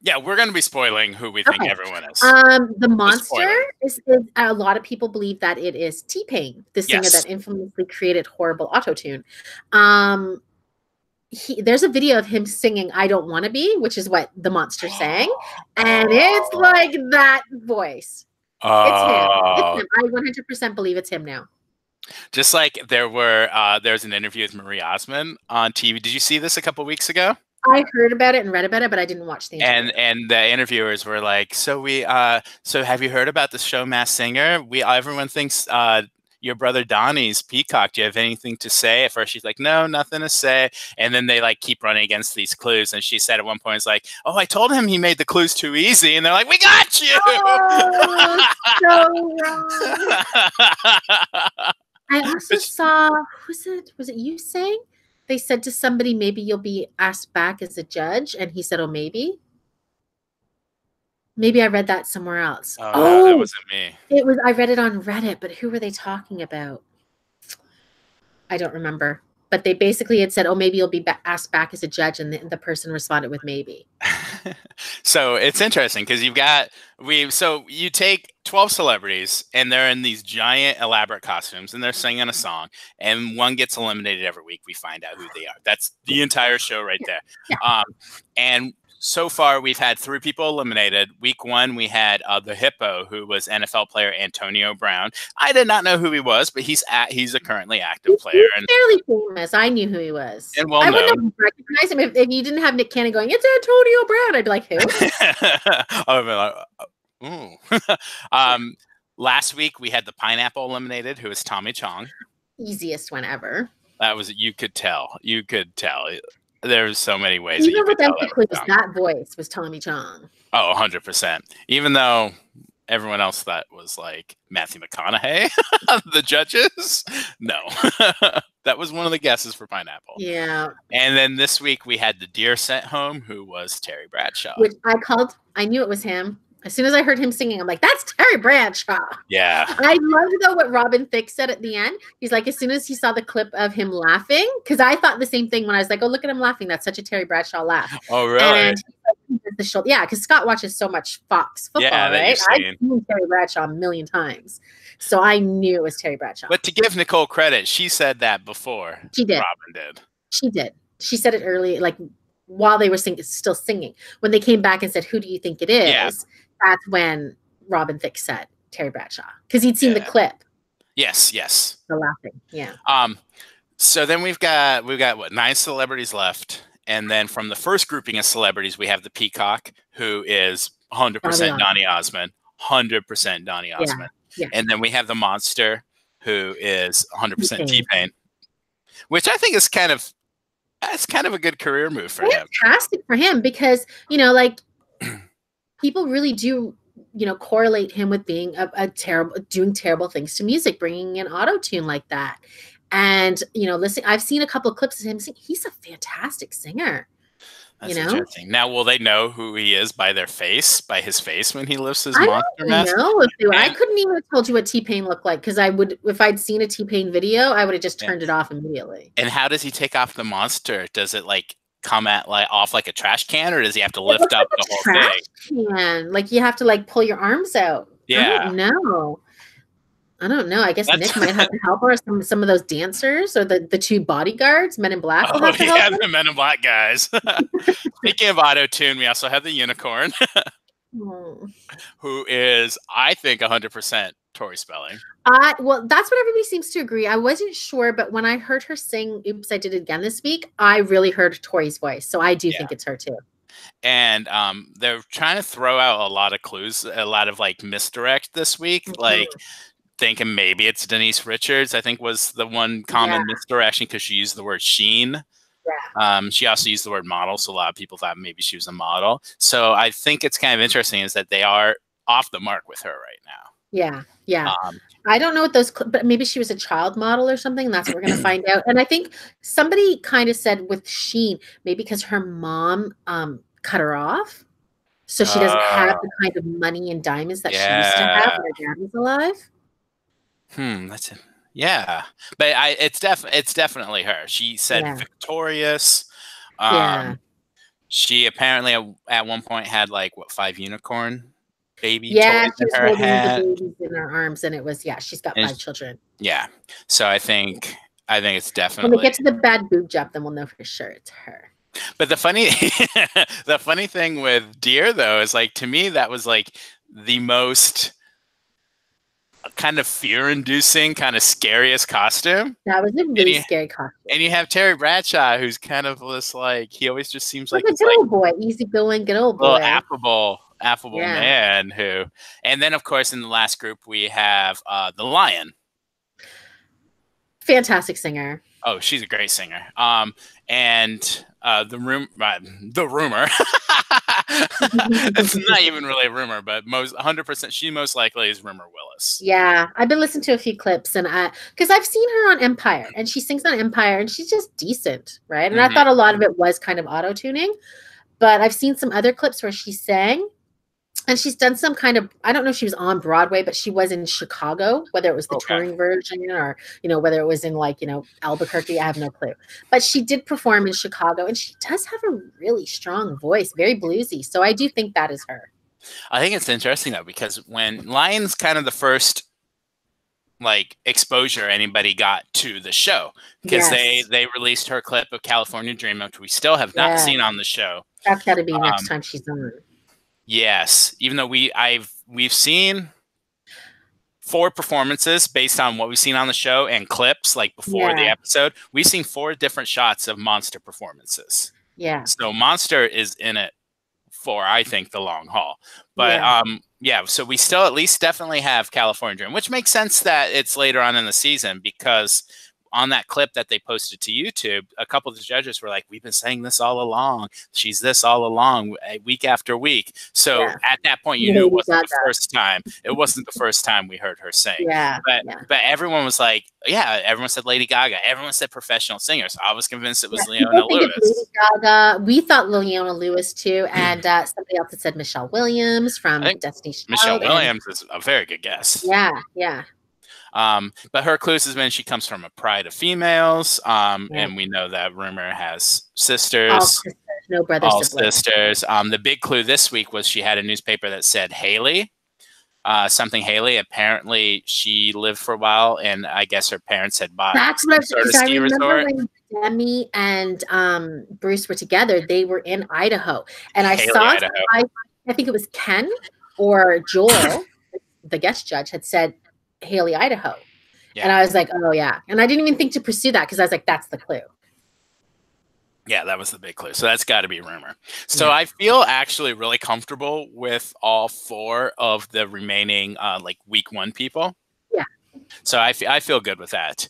Yeah, we're going to be spoiling who we think everyone is. The monster is a lot of people believe that it is T-Pain, the singer that infamously created horrible autotune. There's a video of him singing "I Don't Want to Be," which is what the monster sang, and it's like that voice. It's him. I 100% believe it's him now. Just like there's an interview with Marie Osmond on TV. Did you see this a couple weeks ago? I heard about it and read about it, but I didn't watch the interview. And the interviewers were like, so have you heard about the show Masked Singer? Everyone thinks your brother Donnie's Peacock. Do you have anything to say? At first she's like, no, nothing to say. And then they like keep running against these clues. And she said at one point, it's like, oh, I told him he made the clues too easy. And they're like, we got you. Oh, so wrong. I also saw, was it you saying? They said to somebody, maybe you'll be asked back as a judge. And he said, oh, maybe. Maybe I read that somewhere else. Oh, that wasn't me. I read it on Reddit, but who were they talking about? I don't remember. But they basically had said, oh, maybe you'll be asked back as a judge. And the person responded with maybe. So it's interesting because you take 12 celebrities and they're in these giant elaborate costumes and they're singing a song and one gets eliminated every week. We find out who they are. That's the entire show right there. Yeah. And so far we've had 3 people eliminated. Week 1, we had the hippo, who was NFL player Antonio Brown. I did not know who he was, but he's a currently active player. He's fairly famous. I knew who he was. And I wouldn't have recognized him if you didn't have Nick Cannon going, it's Antonio Brown. I'd be like, who? I would be like, ooh. Last week we had the pineapple eliminated, who is Tommy Chong. Easiest one ever. That was, you could tell. There's so many ways. Even without the clues, that voice was Tommy Chong. Oh, 100%. Even though everyone else thought was like Matthew McConaughey, the judges. No, that was one of the guesses for pineapple. Yeah. And then this week we had the deer sent home, who was Terry Bradshaw. Which I knew it was him. As soon as I heard him singing, I'm like, that's Terry Bradshaw. Yeah. I love, though, what Robin Thicke said at the end. He's like, as soon as he saw the clip of him laughing, because I thought the same thing when I was like, oh, look at him laughing. That's such a Terry Bradshaw laugh. Oh, really? And yeah, because Scott watches so much Fox football, right? I've seen Terry Bradshaw a million times. So I knew it was Terry Bradshaw. But to give Nicole credit, she said that before she did. Robin did. She did. She said it early, like while they were still singing. When they came back and said, who do you think it is? That's when Robin Thicke said Terry Bradshaw, because he'd seen the clip. Yes. The laughing. Yeah. So then we've got what, 9 celebrities left, and then from the first grouping of celebrities, we have the Peacock, who is 100% Donny Osmond, 100% Donny Osmond, and then we have the Monster, who is 100% T-Pain, which I think is kind of a good career move for him. Fantastic for him, because like. People really do correlate him with being doing terrible things to music, bringing in auto tune like that. And listen, I've seen a couple of clips of him sing. He's a fantastic singer. That's interesting. Now, will they know who he is by his face when he lifts his I monster mask? I couldn't even have told you what T-Pain looked like, because if I'd seen a T-Pain video, I would have just turned it off immediately. And how does he take off the monster? Does it come off like a trash can, or does he have to lift up the whole thing? Can. Like, you have to pull your arms out. Yeah. I don't know. I guess Nick might have to help her. Some of those dancers, or the two bodyguards, Men in Black. Oh, yeah, the Men in Black guys. Speaking of auto-tune, we also have the unicorn, who is, I think, 100% Tori Spelling. Well, that's what everybody seems to agree. I wasn't sure, but when I heard her sing Oops, I Did It Again this week, I really heard Tori's voice. So I do think it's her too. And they're trying to throw out a lot of clues, a lot of misdirect this week. Thinking maybe it's Denise Richards, I think, was the one common misdirection, because she used the word sheen. Yeah. She also used the word model, so a lot of people thought maybe she was a model. So I think it's kind of interesting is that they are off the mark with her right now. Yeah. I don't know what but maybe she was a child model or something. That's what we're going to find out. And I think somebody kind of said with Sheen, maybe because her mom cut her off, so she doesn't have the kind of money and diamonds that she used to have when her dad was alive. That's it. Yeah, but it's definitely her. She said victorious. She apparently at one point had 5 unicorn baby toys in her head, the babies in her arms, and it was she's got 5 children. Yeah, so I think it's definitely. When we get to the bad boob job, then we'll know for sure it's her. But the funny thing with Deer, though, is to me that was the most kind of fear-inducing, kind of scariest costume. That was a really scary costume. And you have Terry Bradshaw, who's kind of this he always just seems like a good old boy, easygoing, good old boy, affable man who. And then, of course, in the last group we have the Lion. Fantastic singer. Oh, she's a great singer. And the rumor. It's not even really a rumor, but 100%, she most likely is Rumor Willis. Yeah, I've been listening to a few clips, and because I've seen her on Empire, and she sings on Empire, and she's just decent, right? And I thought a lot of it was kind of auto tuning, but I've seen some other clips where she sang. And she's done some kind of, I don't know if she was on Broadway, but she was in Chicago, whether it was the touring version or, whether it was in Albuquerque, I have no clue. But she did perform in Chicago, and she does have a really strong voice, very bluesy. So I do think that is her. I think it's interesting, though, because when Lion's kind of the first exposure anybody got to the show, because they released her clip of California Dream, which we still have not seen on the show. That's got to be next time she's on. Yes, even though we've seen 4 performances based on what we've seen on the show and clips before the episode. We've seen 4 different shots of Monster performances. Yeah. So Monster is in it for, I think, the long haul. But so we still at least definitely have California Dream, which makes sense that it's later on in the season, because on that clip that they posted to YouTube, a couple of the judges were like, we've been saying this all along. She's this all along, week after week. So at that point, you knew it wasn't the first time. It wasn't the first time we heard her sing. But everyone was like, everyone said Lady Gaga. Everyone said professional singer. So I was convinced it was Leona Lewis. Lady Gaga. We thought Leona Lewis too. And somebody else had said Michelle Williams from Destiny's Child. Michelle Williams is a very good guess. Yeah. But her clues has been she comes from a pride of females, and we know that Rumor has sisters. All sisters, no brothers. All sisters. The big clue this week was she had a newspaper that said Haley, something Haley. Apparently, she lived for a while, and I guess her parents had bought some sort of ski resort. When Demi and Bruce were together, they were in Idaho, and I think it was Ken or Joel, the guest judge, had said Haley, Idaho. And I was like, oh yeah. And I didn't even think to pursue that, because I was like, that's the clue. Yeah, that was the big clue. So that's got to be Rumor. So I feel actually really comfortable with all 4 of the remaining week 1 people. Yeah. So I feel good with that.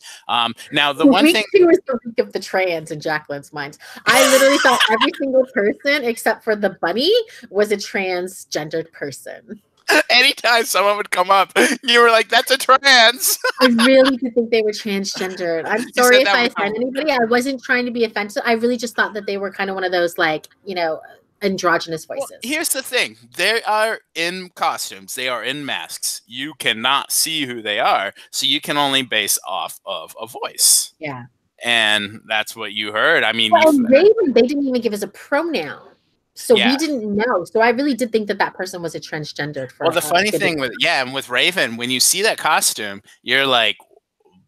Now the one thing was the week of the trans in Jacqueline's mind. I literally thought every single person except for the bunny was a transgendered person. Anytime someone would come up, you were like, "That's a trans." I really did think they were transgendered. I'm You sorry said if that I with offend anybody. I wasn't trying to be offensive. I really just thought that they were kind of one of those, like, androgynous Well, voices. here's the thing. They are in costumes. They are in masks. You cannot see who they are, so you can only base off of a voice. Yeah. And that's what you heard. I mean, Well, and Raven, they didn't even give us a pronoun. So yeah. we didn't know. So I really did think that that person was a transgendered for Well, the funny good thing with and with Raven, when you see that costume, you're like,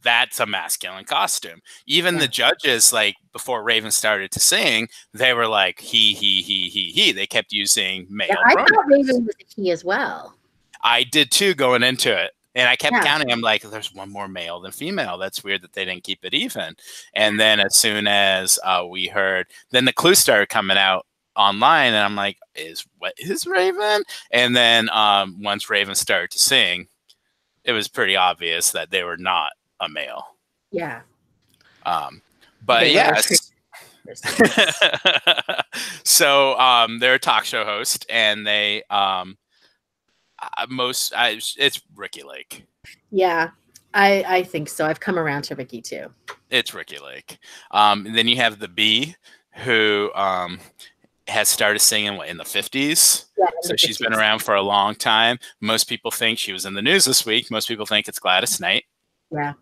that's a masculine costume. Even the judges, like before Raven started to sing, they were like he. They kept using male pronouns. I thought Raven was a he as well. I did too going into it. And I kept counting. I'm like, there's one more male than female. That's weird that they didn't keep it even. And then as soon as we heard, then the clues started coming out online, and I'm like, what is Raven? And then once Raven started to sing, it was pretty obvious that they were not a male. Yeah. But yes. So they're a talk show host, and they it's Ricky Lake. Yeah, I think so. I've come around to Ricky too. It's Ricky Lake. And then you have the Bee, who has started singing in the 50s. Yeah, so she's been around for a long time. Most people think she was in the news this week. Most people think it's Gladys Knight. Yeah.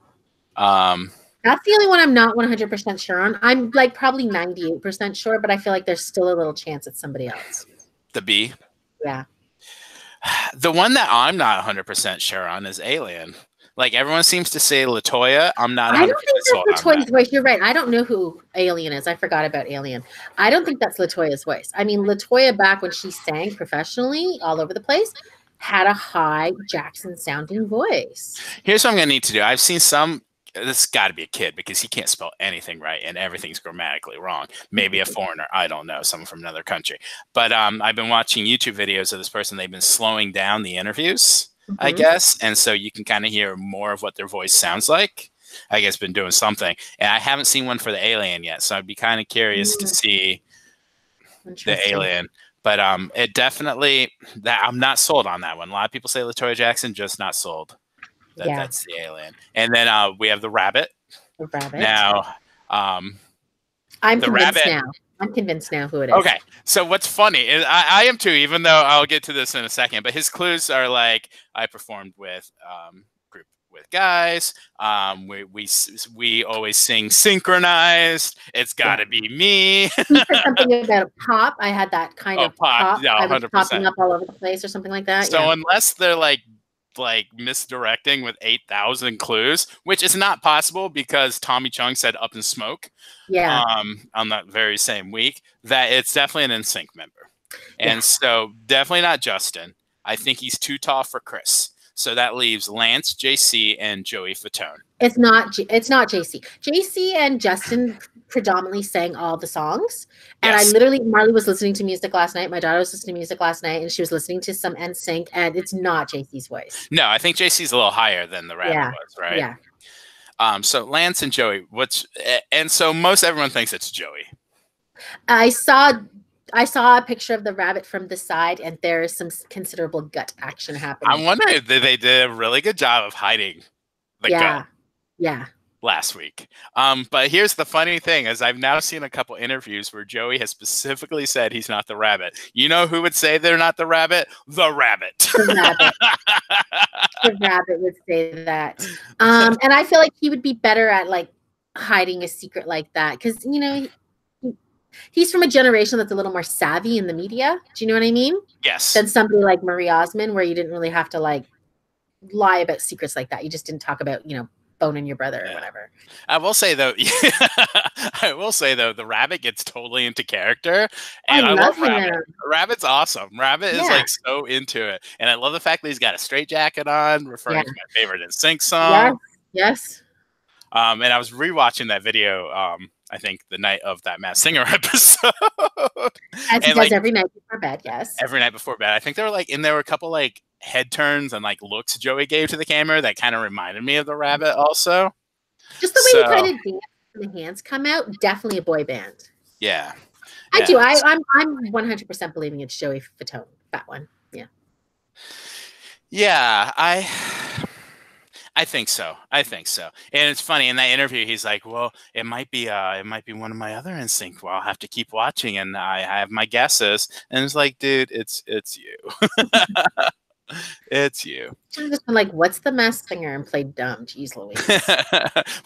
That's the only one I'm not 100% sure on. I'm like probably 98% sure, but I feel like there's still a little chance it's somebody else. The Bee? Yeah. The one that I'm not 100% sure on is Alien. Like, everyone seems to say LaToya. I'm not 100% I don't think that's LaToya's voice. You're right. I don't know who Alien is. I forgot about Alien. I don't think that's LaToya's voice. I mean, LaToya, back when she sang professionally all over the place, had a high Jackson-sounding voice. Here's what I'm going to need to do. I've seen some... This got to be a kid, because he can't spell anything right and everything's grammatically wrong. Maybe a foreigner. I don't know. Someone from another country. But I've been watching YouTube videos of this person. They've been slowing down the interviews, I guess. And so you can kind of hear more of what their voice sounds like. I guess been doing something. And I haven't seen one for the Alien yet. So I'd be kind of curious to see the Alien. But it definitely... I'm not sold on that one. A lot of people say LaToya Jackson, just not sold. That's the Alien. And then we have the Rabbit. The Rabbit. Now, I'm convinced now. I'm convinced now who it is. Okay. So what's funny is I am too, even though I'll get to this in a second, but his clues are like, I performed with group with guys. We always sing synchronized. It's got to be me. He said something about a pop. I had that kind of pop. Yeah, 100%. I was popping up all over the place or something like that. So unless they're like misdirecting with 8,000 clues, which is not possible because Tommy Chung said Up in Smoke on that very same week, that it's definitely an NSYNC member. And so definitely not Justin. I think he's too tall for Chris. So that leaves Lance, JC, and Joey Fatone. It's not JC. JC and Justin predominantly sang all the songs. And Marley was listening to music last night. My daughter was listening to music last night, and she was listening to some NSYNC, and it's not JC's voice. No, I think JC's a little higher than the Rabbit was, right? Yeah. So Lance and Joey, and so most everyone thinks it's Joey. I saw a picture of the Rabbit from the side, and there is some considerable gut action happening. I'm wondering if they did a really good job of hiding the gut. Yeah. Last week. But here's the funny thing is I've now seen a couple interviews where Joey has specifically said he's not the Rabbit. You know who would say they're not the Rabbit? The Rabbit. The Rabbit. The Rabbit would say that. And I feel like he would be better at like hiding a secret like that. Because, he's from a generation that's a little more savvy in the media. Do you know what I mean? Yes. Than somebody like Marie Osmond, where you didn't really have to like lie about secrets like that. You just didn't talk about, boning your brother or whatever. I will say though, the Rabbit gets totally into character, and I love Rabbit. Rabbit's awesome. Rabbit is like so into it, and I love the fact that he's got a straight jacket on, referring to my favorite NSYNC song. Yes. And I was rewatching that video. I think the night of that Masked Singer episode. As he does every night before bed, yes. Every night before bed. I think there were a couple like head turns and like looks Joey gave to the camera that kind of reminded me of the Rabbit also. Just the way he kind of dance and the hands come out, definitely a boy band. Yeah. I do. I'm 100% believing it's Joey Fatone, that one. Yeah. Yeah, I think so. I think so. And it's funny in that interview, he's like, "Well, it might be one of my other instincts. Well, I'll have to keep watching, and I have my guesses." And it's like, dude, it's you. It's you. Should've just been like, "What's the Masked Singer?" and played dumb. Jeez Louise.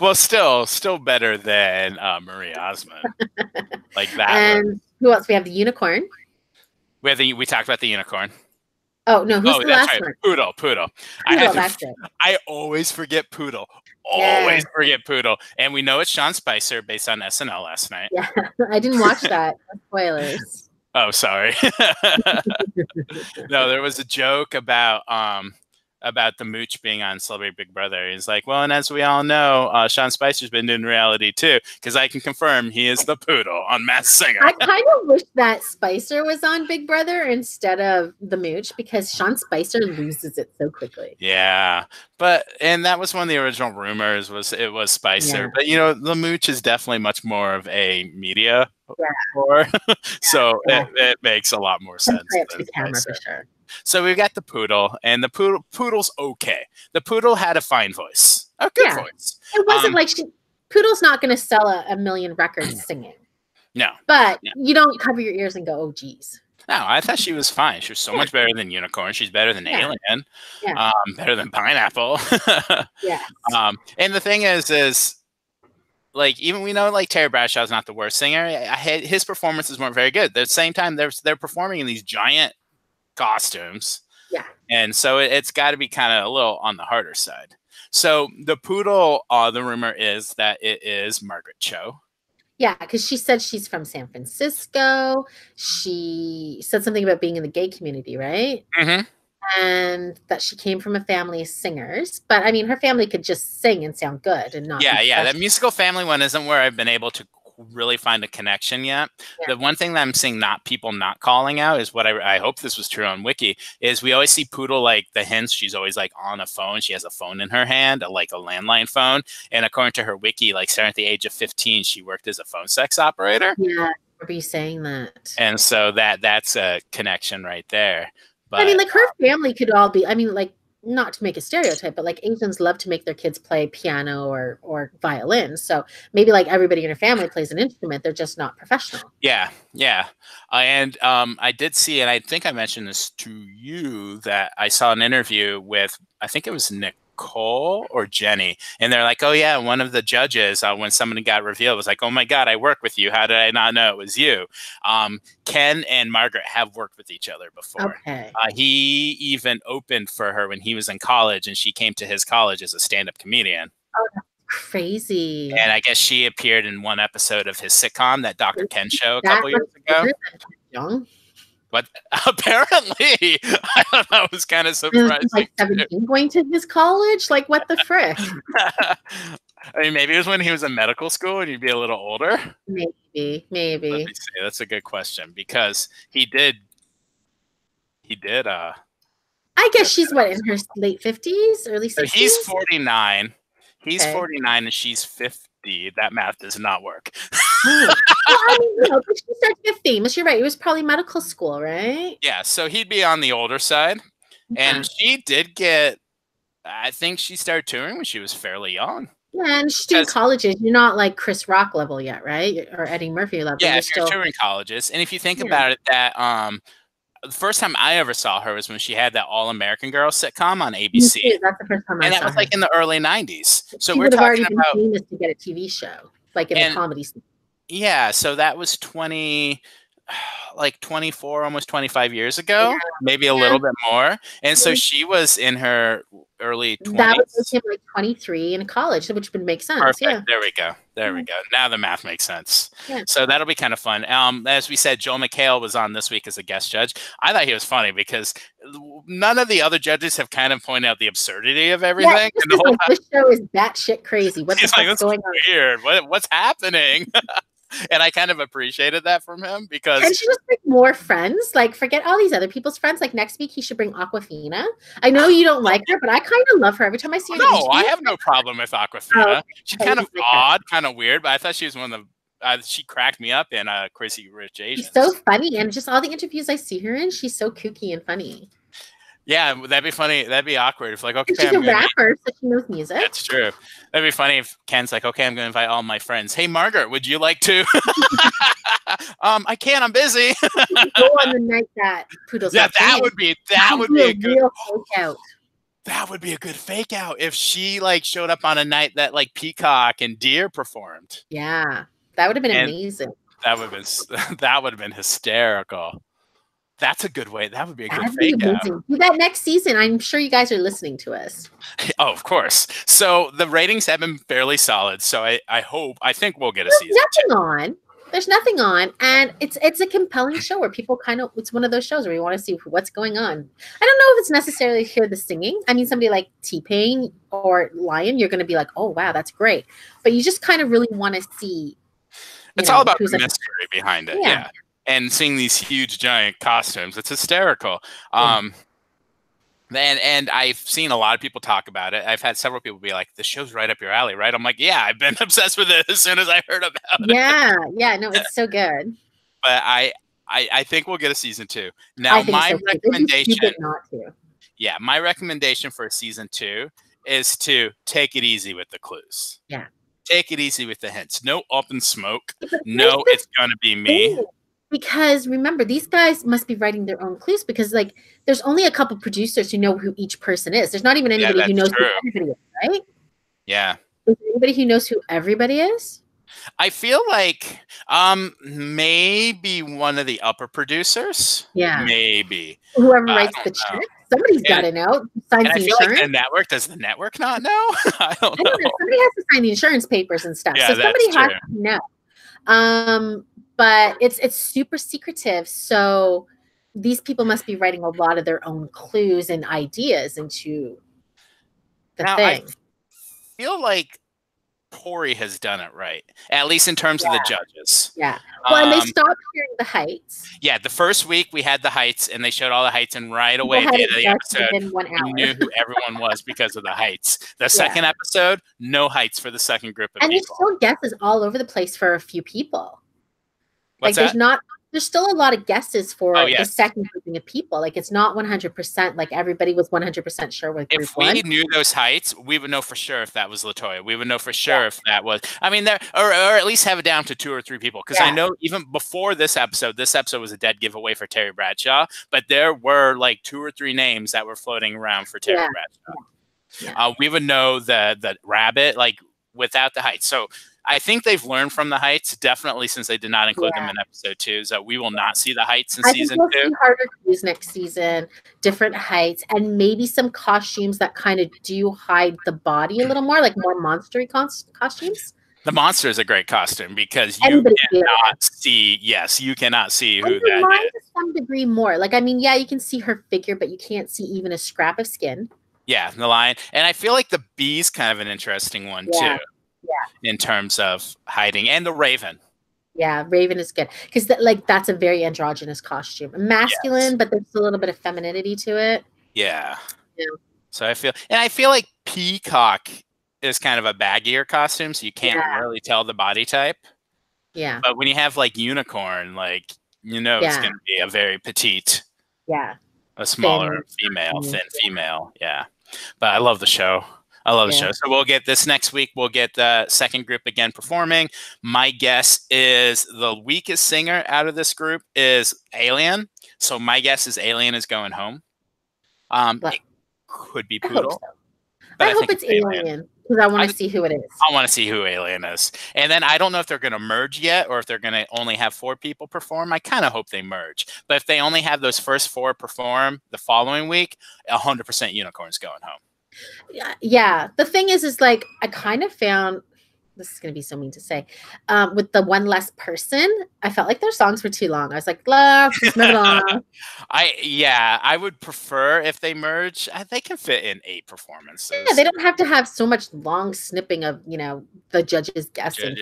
Well, still better than Marie Osmond. Like that was. And who else? We have the unicorn. We talked about the unicorn. Oh no, who's Oh, the that's last right. one? Poodle, Poodle. Poodle, that's it. I always forget Poodle. Yeah. Always forget Poodle. And we know it's Sean Spicer based on SNL last night. Yeah. I didn't watch that. No spoilers. Oh, sorry. No, there was a joke about the mooch being on Celebrity Big Brother. He's like, well, and as we all know, Sean Spicer's been doing reality too, because I can confirm he is the poodle on Masked Singer. I kind of wish that Spicer was on Big Brother instead of the mooch, because Sean Spicer loses it so quickly. Yeah, and that was one of the original rumors, was it was Spicer. Yeah. But the mooch is definitely much more of a media Yeah. whore, so Yeah. it makes a lot more sense. Play up to the camera for sure. So we've got the poodle, and the poodle's okay. The poodle had a fine voice, a good voice. It wasn't like Poodle's not going to sell a million records singing. No, but you don't cover your ears and go, "Oh, geez." No, I thought she was fine. She was so much better than Unicorn. She's better than Alien. Yeah. Better than Pineapple. Yeah. And the thing is like, even we know like Terry Bradshaw's not the worst singer. His performances weren't very good. At the same time, they're performing in these giant costumes. Yeah. And so it's got to be kind of a little on the harder side. So the poodle, the rumor is that it is Margaret Cho. Yeah, because she said she's from San Francisco. She said something about being in the gay community, right? Mm-hmm. And that she came from a family of singers. But I mean, her family could just sing and sound good and not. Yeah. That musical family one isn't where I've been able to really find a connection yet. Yeah. The one thing that I'm seeing people not calling out is what I hope this was true on Wiki, is we always see Poodle, like the hints, she's always like on a phone. She has a phone in her hand, like a landline phone. And according to her Wiki, like starting at the age of 15, she worked as a phone sex operator. Yeah, I remember you saying that. And so that's a connection right there. But I mean, like her family could all be, I mean, like, not to make a stereotype, but like Asians love to make their kids play piano or violin. So maybe like everybody in her family plays an instrument. They're just not professional. Yeah. And I did see, and I think I mentioned this to you, that I saw an interview with, I think it was Nicole or Jenny, and they're like, oh yeah, one of the judges, when somebody got revealed, was like, oh my God, I work with you. How did I not know it was you? Ken and Margaret have worked with each other before. Okay. He even opened for her when he was in college, and she came to his college as a stand-up comedian. Oh, that's crazy. And I guess she appeared in one episode of his sitcom, that Dr. Ken show, a couple years ago. Young. But apparently, I thought that was kind of surprising. Like 17 going to his college? Like, what the frick? I mean, maybe it was when he was in medical school and you'd be a little older. Maybe. Let me see. That's a good question, because he did. I guess she's what, in her late 50s, early 60s? So he's 49. He's 49 and she's 50. That math does not work. Well, I mean, but she started to get famous. You're right. It was probably medical school, right? Yeah. So he'd be on the older side. Yeah. And she did get, I think she started touring when she was fairly young. Yeah, and she's doing colleges. You're not like Chris Rock level yet, right? Or Eddie Murphy level. Yeah, if you're touring colleges. And if you think about it, that the first time I ever saw her was when she had that All American Girl sitcom on ABC. That's the first time I saw her. And that was like in the early 90s. So she we're talking already about been famous to get a TV show, like in a comedy scene. Yeah, so that was 24, almost 25 years ago, maybe a little bit more. And so she was in her early 20s. That was him like 23 in college, which would make sense. Perfect. Yeah. There we go. There we go. Now the math makes sense. Yeah. So that'll be kind of fun. As we said, Joel McHale was on this week as a guest judge. I thought he was funny because none of the other judges have kind of pointed out the absurdity of everything. Yeah, and the whole this show is batshit crazy. What's going on? Weird. What's happening? And I kind of appreciated that from him, because and she just bring more friends. Like, forget all these other people's friends. Like, next week he should bring Aquafina. I know you don't like her, but I kind of love her. Every time I see her, no, I have no problem with Aquafina. She's kind of odd, kind of weird, but I thought she was one of the. She cracked me up in Crazy Rich Asians. She's so funny, and just all the interviews I see her in, she's so kooky and funny. Yeah, that'd be funny. That'd be awkward if like, okay, She's a rapper, so she knows music. That's true. That'd be funny if Ken's like, okay, I'm going to invite all my friends. Hey, Margaret, would you like to? I can't. I'm busy. Go on the night that Poodle's that would be a good real fake out. That would be a good fake out if she like showed up on a night that like Peacock and Deer performed. Yeah, that would have been amazing. That would have been hysterical. That's a good way. That would be a good fake out. Do that next season. I'm sure you guys are listening to us. Oh, of course. So the ratings have been fairly solid. So I think we'll get a season. There's nothing on, and it's a compelling show where people it's one of those shows where you want to see what's going on. I don't know if it's necessarily hear the singing. I mean, somebody like T-Pain or Lion, you're going to be like, oh wow, that's great. But you just kind of really want to see. It's all about the mystery behind it. Yeah. And seeing these huge giant costumes, it's hysterical. And I've seen a lot of people talk about it. I've had several people be like, "The show's right up your alley, right?" I'm like, "Yeah, I've been obsessed with it as soon as I heard about it." Yeah, no, it's so good. But I think we'll get a season 2. Now, my recommendation, my recommendation for a season 2 is to take it easy with the clues. Yeah, take it easy with the hints. No up and smoke. No, it's gonna be me. Because remember, these guys must be writing their own clues because, like, there's only a couple producers who know who each person is. There's not even anybody who knows who everybody is, right? Yeah. Is there anybody who knows who everybody is? I feel like maybe one of the upper producers. Yeah. Maybe. Whoever writes the check. Somebody's got to know. Signs the insurance. Like the network. Does the network not know? I don't know. Somebody has to sign the insurance papers and stuff. Yeah, so somebody has to know. But it's super secretive. So these people must be writing a lot of their own clues and ideas into the thing. I feel like Tori has done it right, at least in terms of the judges. Yeah. Well, and they stopped hearing the heights. Yeah, the first week we had the heights, and they showed all the heights, and right away at the end of the episode, we knew who everyone was because of the heights. The second episode, no heights for the second group of people. And there's still guesses all over the place for a few people. What's that? There's still a lot of guesses for the second grouping of people. Like, it's not 100%. Like, everybody was 100% sure with group one. If we knew those heights, we would know for sure if that was LaToya. We would know for sure if that was. I mean, or at least have it down to 2 or 3 people. Because I know even before this episode was a dead giveaway for Terry Bradshaw. But there were like 2 or 3 names that were floating around for Terry Bradshaw. Yeah. We would know the rabbit like without the heights. So I think they've learned from the heights, definitely, since they did not include them in episode 2, so we will not see the heights in season 2. I think we'll see harder clues next season, different heights, and maybe some costumes that kind of do hide the body a little more, like more monstery costumes. The monster is a great costume because you cannot see. Yes, you cannot see who that is. To some degree, more. Like, I mean, yeah, you can see her figure, but you can't see even a scrap of skin. Yeah, the lion, and I feel like the bee's kind of an interesting one too. Yeah. In terms of hiding, and the raven. Yeah, raven is good because that's a very androgynous costume, masculine, but there's a little bit of femininity to it. Yeah. So I feel like peacock is kind of a baggier costume, so you can't really tell the body type. Yeah. But when you have like unicorn, like it's going to be a very petite. Yeah. A smaller thin female. Yeah. But I love the show. I love the show. So we'll get this next week. We'll get the second group again performing. My guess is the weakest singer out of this group is Alien. So my guess is Alien is going home. It could be Poodle. I hope it's Alien because I want to see who it is. I want to see who Alien is. And then I don't know if they're going to merge yet or if they're going to only have 4 people perform. I kind of hope they merge. But if they only have those first 4 perform the following week, 100% Unicorn's going home. Yeah. The thing is like, I kind of found, this is going to be so mean to say, with the one less person, I felt like their songs were too long. I was like, let's move it on. I would prefer if they merge. They can fit in 8 performances. Yeah, they don't have to have so much long snipping of, the judges guessing.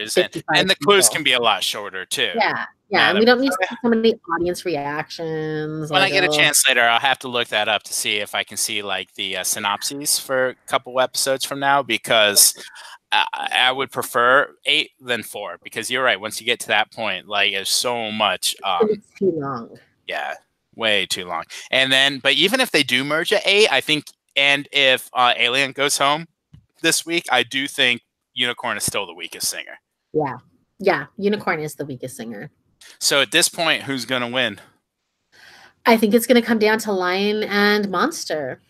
And the clues can be a lot shorter too. Yeah, and we don't need to see so many audience reactions. When I get a chance later, I'll have to look that up to see if I can see like the synopses for a couple episodes from now, because I would prefer 8 than 4, because you're right. Once you get to that point, like there's so much. It's too long. Yeah, Way too long. And then, but even if they do merge at 8, I think, and if Alien goes home this week, I do think Unicorn is still the weakest singer. Yeah. Yeah. Unicorn is the weakest singer. So at this point, who's going to win? I think it's going to come down to Lion and Monster.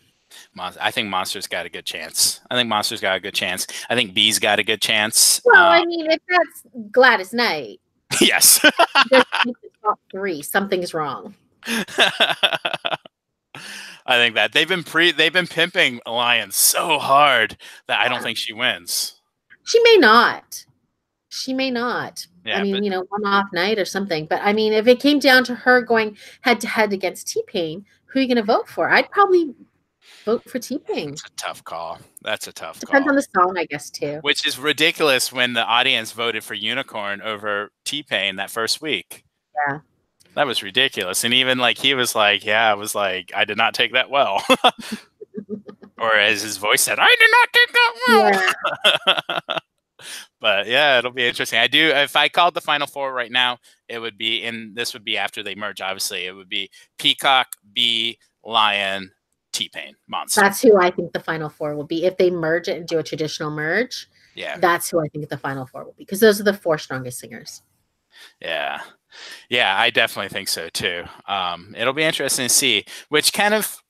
I think Monster's got a good chance. I think B's got a good chance. Well, I mean, if that's Gladys Knight. Yes. Top 3, something's wrong. I think that they've been pimping Lion so hard that I don't think she wins. She may not. Yeah, I mean, one-off night or something. But I mean, if it came down to her going head-to-head against T-Pain, who are you going to vote for? I'd probably vote for T-Pain. It's a tough call. That's a tough call. Depends on the song, I guess, too. Which is ridiculous when the audience voted for Unicorn over T-Pain that first week. Yeah. That was ridiculous. And even he was like, yeah, I was like, I did not take that well. Or as his voice said, I did not take that well. Yeah. But yeah, it'll be interesting. If I called the Final Four right now, it would be, and this would be after they merge, obviously, it would be Peacock, B, Lion, T-Pain, Monster. That's who I think the Final Four will be. If they merge it and do a traditional merge, that's who I think the Final Four will be. Because those are the 4 strongest singers. Yeah. Yeah, I definitely think so too. It'll be interesting to see, which kind of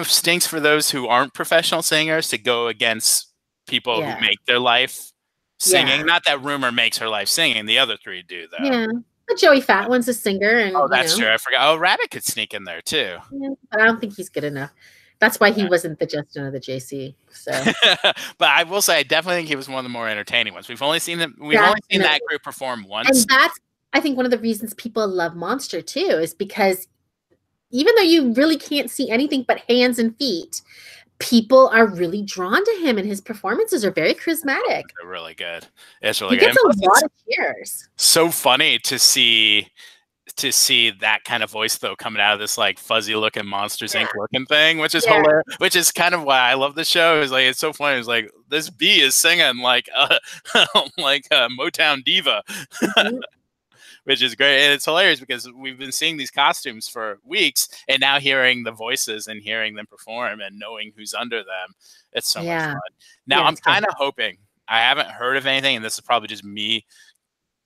stinks for those who aren't professional singers to go against people who make their life singing. Yeah. Not that Rumor makes her life singing. The other 3 do, though. Yeah. But Joey Fatwin's a singer. And, that's true. I forgot. Oh, Rabbit could sneak in there, too. Yeah, but I don't think he's good enough. That's why he wasn't the Justin of the JC. So, but I will say, I definitely think he was one of the more entertaining ones. We've only seen that group perform once. And that's, I think, one of the reasons people love Monster, too, is because even though you really can't see anything but hands and feet, people are really drawn to him, and his performances are very charismatic. They're really good. It's really good. He gets a lot of cheers. So funny to see that kind of voice, though, coming out of this fuzzy looking Monsters Inc. looking thing, which is hilarious, which is kind of why I love the show. Is it's so funny. It's like this bee is singing like a Motown diva. Mm-hmm. Which is great. And it's hilarious because we've been seeing these costumes for weeks, and now hearing the voices and hearing them perform and knowing who's under them, it's so much fun. Now, I'm kind of hoping, I haven't heard of anything, and this is probably just me,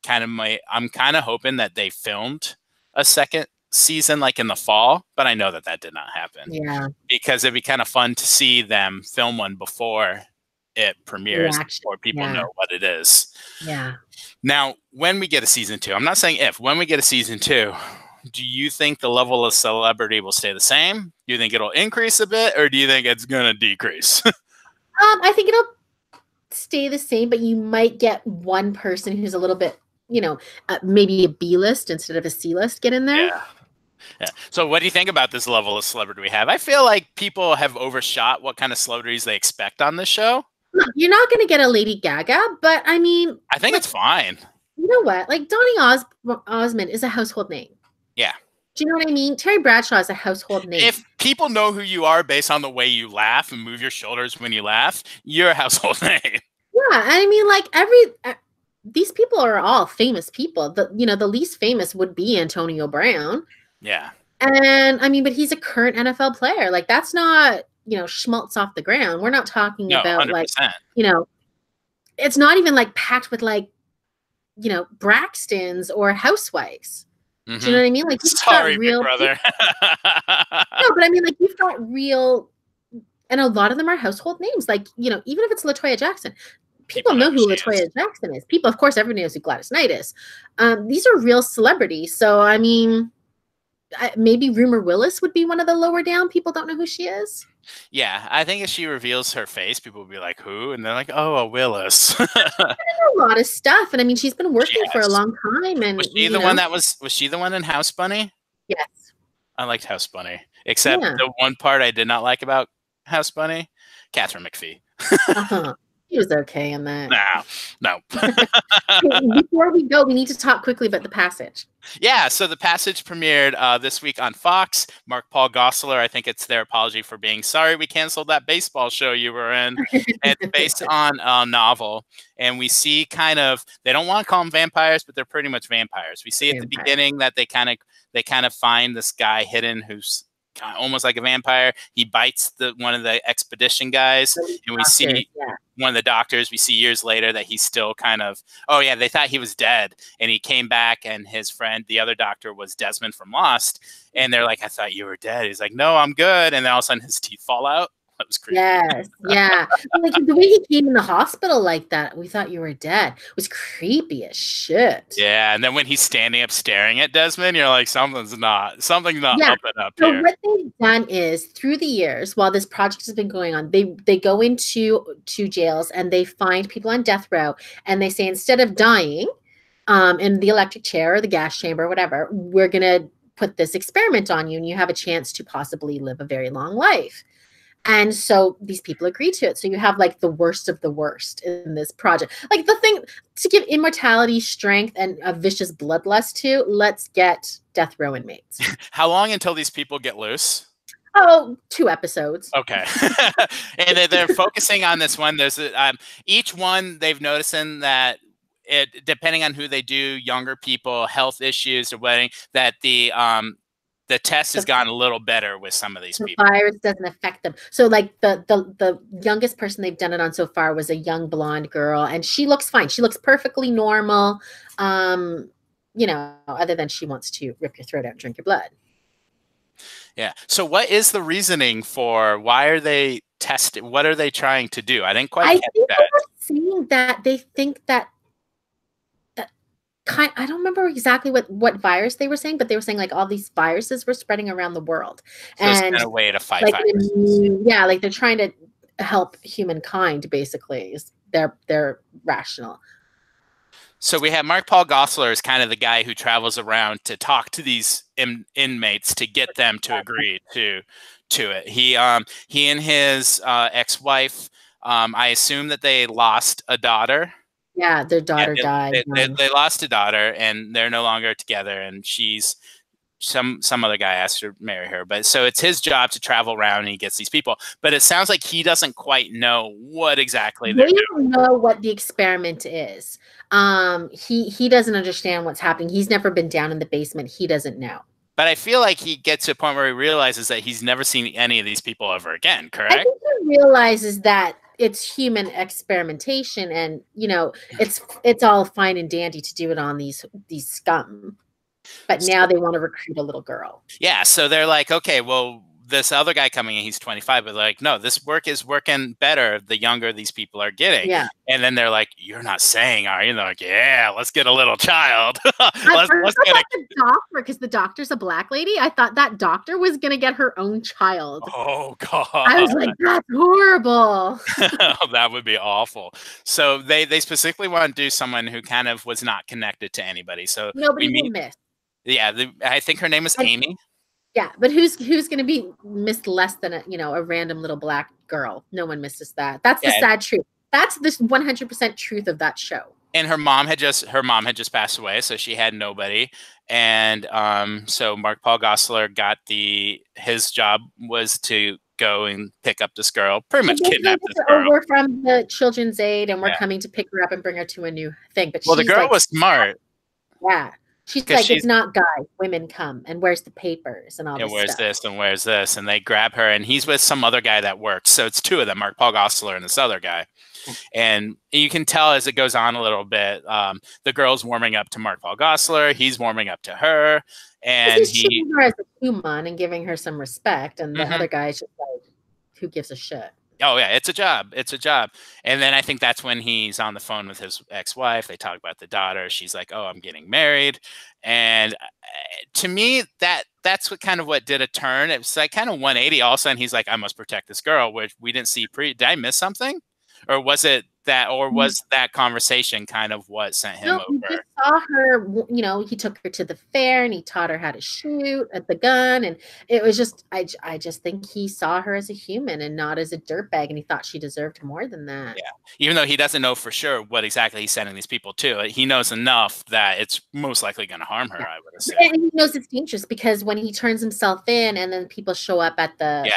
I'm kind of hoping that they filmed a second season in the fall, but I know that did not happen. Yeah. Because it'd be kind of fun to see them film one before it premieres, before people know what it is. Yeah. Now, when we get a season 2, I'm not saying if, when we get a season 2, do you think the level of celebrity will stay the same? Do you think it'll increase a bit, or do you think it's going to decrease? I think it'll stay the same, but you might get one person who's a little bit, maybe a B-list instead of a C-list get in there. Yeah. So what do you think about this level of celebrity we have? I feel like people have overshot what kind of celebrities they expect on this show. You're not going to get a Lady Gaga, but I mean, I think it's fine. You know what? Donny Osmond is a household name. Yeah. Do you know what I mean? Terry Bradshaw is a household name. If people know who you are based on the way you laugh and move your shoulders when you laugh, you're a household name. Yeah, I mean, these people are all famous people. The least famous would be Antonio Brown. Yeah. And I mean, but he's a current NFL player. That's not schmaltz off the ground. We're not talking about 100%. It's not even packed with Braxtons or housewives. Mm-hmm. Do you know what I mean? Sorry, real brother. No, but I mean, you've got real, and a lot of them are household names. Even if it's LaToya Jackson, people know who LaToya Jackson is. People, of course, everybody knows who Gladys Knight is. These are real celebrities. So, I mean, maybe Rumor Willis would be one of the lower down. People don't know who she is. Yeah, I think if she reveals her face, people will be like, who? And they're like, oh, a Willis. A lot of stuff. And I mean, she's been working for a long time. And was she the one was she the one in House Bunny? Yes. I liked House Bunny. Except the one part I did not like about House Bunny, Catherine McPhee. He was okay in that. No. Before we go, we need to talk quickly about The Passage. Yeah, so The Passage premiered this week on Fox. Mark Paul Gosselaar, I think it's their apology for being sorry we canceled that baseball show you were in. It's based on a novel, and we see they don't want to call them vampires, but they're pretty much vampires. We see at the beginning that they kind of find this guy hidden who's almost like a vampire. He bites one of the expedition guys, and we see one of the doctors. We see years later that he's still they thought he was dead, and he came back, and his friend, the other doctor, was Desmond from Lost, and they're like, I thought you were dead. He's like, no, I'm good. And then all of a sudden his teeth fall out. That was creepy. Yes, yeah. Like the way he came in the hospital like that, we thought you were dead, was creepy as shit. Yeah, and then when he's standing up staring at Desmond, you're like, something's not up and up so here. What they've done is, through the years, while this project has been going on, they go into jails and they find people on death row, and they say, instead of dying in the electric chair or the gas chamber or whatever, we're gonna put this experiment on you, and you have a chance to possibly live a very long life. And so these people agree to it. So you have like the worst of the worst in this project. Like the thing to give immortality, strength, and a vicious bloodlust to, let's get death row inmates. How long until these people get loose? Oh, 2 episodes. Okay. And they're focusing on this one. There's each one they've noticing that depending on who they do, younger people, health issues, or wedding, that the test has gotten a little better with some of these people. The virus doesn't affect them. So like the youngest person they've done it on so far was a young blonde girl, and she looks fine. She looks perfectly normal. Other than she wants to rip your throat out and drink your blood. Yeah. So what is the reasoning for why are they testing? What are they trying to do? I didn't quite get that. They were saying that they think that I don't remember exactly what virus they were saying, but they were saying like all these viruses were spreading around the world. So and it's a way to fight viruses. Like they're trying to help humankind, basically. They're rational. So we have Mark Paul Gosselaar is kind of the guy who travels around to talk to these inmates to get them to agree to it. He and his ex-wife, I assume that they lost a daughter. Yeah, their daughter died. They lost a daughter, and they're no longer together. And she's some other guy asked her to marry her. But so it's his job to travel around, and he gets these people. But it sounds like he doesn't quite know what exactly they're doing. They don't know what the experiment is. He doesn't understand what's happening. He's never been down in the basement. He doesn't know. But I feel like he gets to a point where he realizes that he's never seen any of these people ever again. Correct? I think he realizes that it's human experimentation, and it's all fine and dandy to do it on these scum, but now they want to recruit a little girl. Yeah, so they're like, okay, well, this other guy coming in, he's 25, but like, no, this work is working better the younger these people are getting. Yeah. And then they're like, you're not saying, are you? And they're like, yeah, let's get a little child. let's get the doctor, because the doctor's a black lady. I thought that doctor was gonna get her own child. Oh God. I was like, that's horrible. That would be awful. So they specifically want to do someone who kind of was not connected to anybody. So nobody will miss. Yeah, I think her name is Amy. Yeah, but who's going to be missed less than a random little black girl? No one misses that. That's the sad truth. That's the 100% truth of that show. And her mom had just passed away, so she had nobody. And so Mark Paul Gosselaar got his job was to go and pick up this girl, pretty much kidnap this girl. We're from the Children's Aid, and we're coming to pick her up and bring her to a new thing. But the girl was smart. Yeah. She's like, it's not guys, women come, and where's the papers and all this where's stuff. this and where's this? And they grab her, and he's with some other guy that works. So it's 2 of them, Mark Paul Gosselaar and this other guy. And you can tell as it goes on a little bit, the girl's warming up to Mark Paul Gosselaar. He's warming up to her. And he's treating her as a human and giving her some respect. And the other guy's just like, who gives a shit? Oh, yeah, it's a job. It's a job. And then I think that's when he's on the phone with his ex-wife. They talk about the daughter. She's like, oh, I'm getting married. And to me, that's what did a turn. It was like kind of 180. All of a sudden, he's like, I must protect this girl, which we didn't see Did I miss something? Or was it that, or was that conversation kind of what sent him No, he over? just saw her, he took her to the fair and he taught her how to shoot at the gun. And it was just, I just think he saw her as a human and not as a dirtbag. And he thought she deserved more than that. Yeah. Even though he doesn't know for sure what exactly he's sending these people to, he knows enough that it's most likely going to harm her, I would assume. And he knows it's dangerous because when he turns himself in and then people show up at the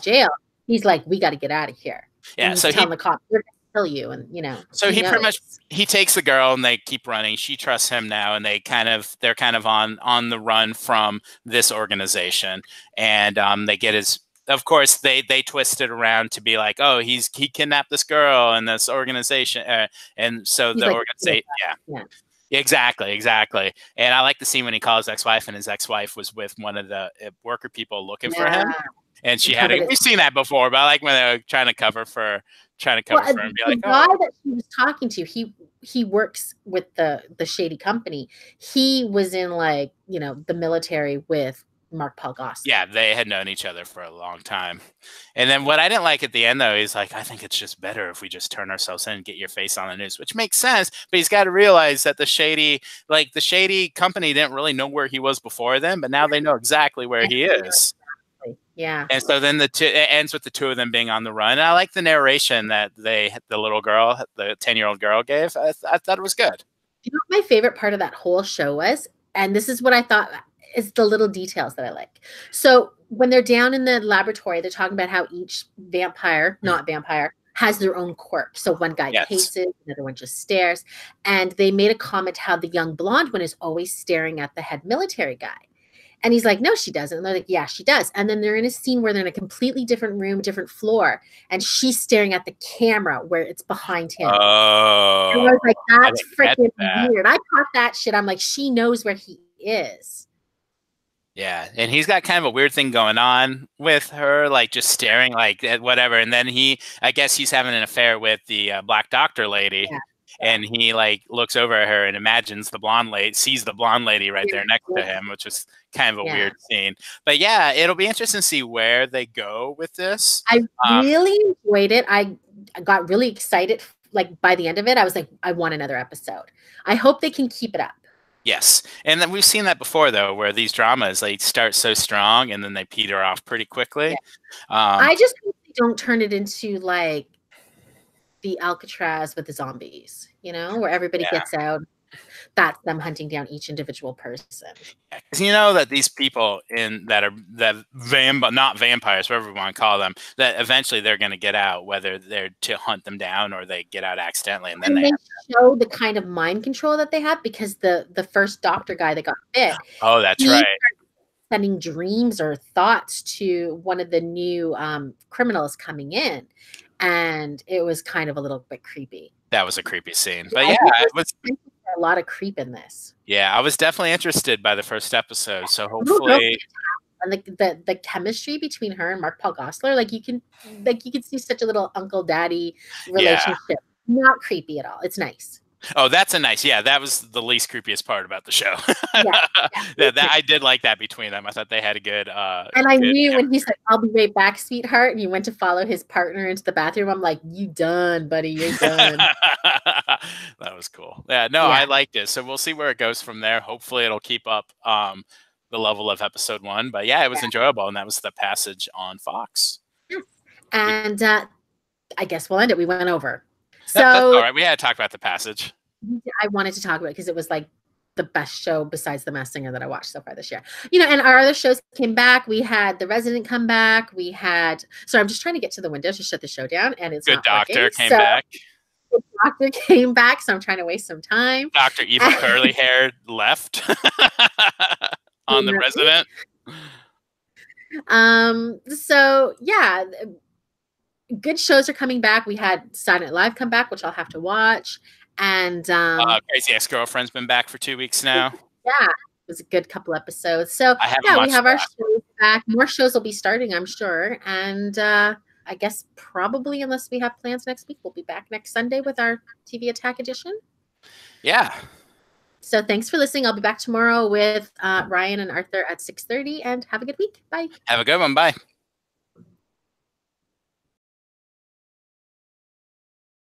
jail, he's like, we got to get out of here. Yeah. So telling the cops, we're going to kill you. And, so he pretty much, he takes the girl and they keep running. She trusts him now. And they're kind of on the run from this organization. And they get of course, they twist it around to be like, oh, he kidnapped this girl and this organization. And so the organization, yeah. Exactly. And I like the scene when he calls his ex-wife, and his ex-wife was with one of the worker people looking for him. And she had we've seen that before, but I like when they were trying to cover for him. And be like, the guy that she was talking to, he works with the shady company. He was in the military with Mark Paul Gosselaar. Yeah, they had known each other for a long time. And then what I didn't like at the end, though, he's like, I think it's just better if we just turn ourselves in and get your face on the news, which makes sense. But he's got to realize that the shady company didn't really know where he was before then, but now they know exactly where he is. Yeah. And so then it ends with the two of them being on the run. And I like the narration that the little girl, the 10-year-old girl gave. I thought it was good. You know what my favorite part of that whole show was? And this is what I thought is the little details that I like. So when they're down in the laboratory, they're talking about how each not vampire, has their own quirk. So one guy paces, another one just stares. And they made a comment how the young blonde one is always staring at the head military guy. And he's like, no, she doesn't. And they're like, yeah, she does. And then they're in a scene where they're in a completely different room, different floor. And she's staring at the camera where it's behind him. Oh. And I was like, that's freaking weird. I caught that shit. I'm like, she knows where he is. Yeah. And he's got kind of a weird thing going on with her, like just staring like at whatever. And then I guess he's having an affair with the black doctor lady. Yeah. And he looks over at her and imagines sees the blonde lady right there next to him, which is kind of a weird scene. But yeah, it'll be interesting to see where they go with this. I really enjoyed it. I got really excited. Like by the end of it, I was like, I want another episode. I hope they can keep it up. Yes. And then we've seen that before, though, where these dramas, start so strong and then they peter off pretty quickly. Yeah. I just hope they don't turn it into like the Alcatraz with the zombies, where everybody gets out. That's them hunting down each individual person. Because you know that these people not vampires, whatever we want to call them, that eventually they're going to get out, whether they're to hunt them down or they get out accidentally. And then they show the kind of mind control that they have, because the first doctor guy that got bit. Oh, that's right. Sending dreams or thoughts to one of the new criminals coming in. And it was kind of a little bit creepy. That was a creepy scene. But yeah, it was a lot of creep in this. Yeah, I was definitely interested by the first episode. So hopefully, and the chemistry between her and Mark Paul Gosselaar, you can see such a little uncle daddy relationship. Yeah. Not creepy at all. It's nice. Oh, that's that was the least creepiest part about the show. I did like that between them. I thought they had a good and I knew when he said, I'll be right back, sweetheart, and he went to follow his partner into the bathroom, I'm like, you done, buddy, you're done. That was cool. I liked it. So we'll see where it goes from there. Hopefully it'll keep up the level of episode 1. But yeah, it was enjoyable, and that was The Passage on Fox. Yes. And I guess we'll end it. We went over. So that's all right. We had to talk about The Passage. I wanted to talk about it because it was the best show besides The Masked Singer that I watched so far this year. And our other shows came back. We had The Resident come back. We had. So I'm just trying to get to the window to shut the show down, and it's Good Doctor came back. Good Doctor came back, so I'm trying to waste some time. Dr. Evil Curly Hair left on The Resident. So yeah. Good shows are coming back. We had Saturday Night Live come back, which I'll have to watch. And Crazy Ex-Girlfriend's been back for 2 weeks now. Yeah, it was a good couple episodes. So we have our shows back. More shows will be starting, I'm sure. And I guess probably, unless we have plans next week, we'll be back next Sunday with our TV Attack edition. Yeah. So thanks for listening. I'll be back tomorrow with Ryan and Arthur at 6:30. And have a good week. Bye. Have a good one. Bye.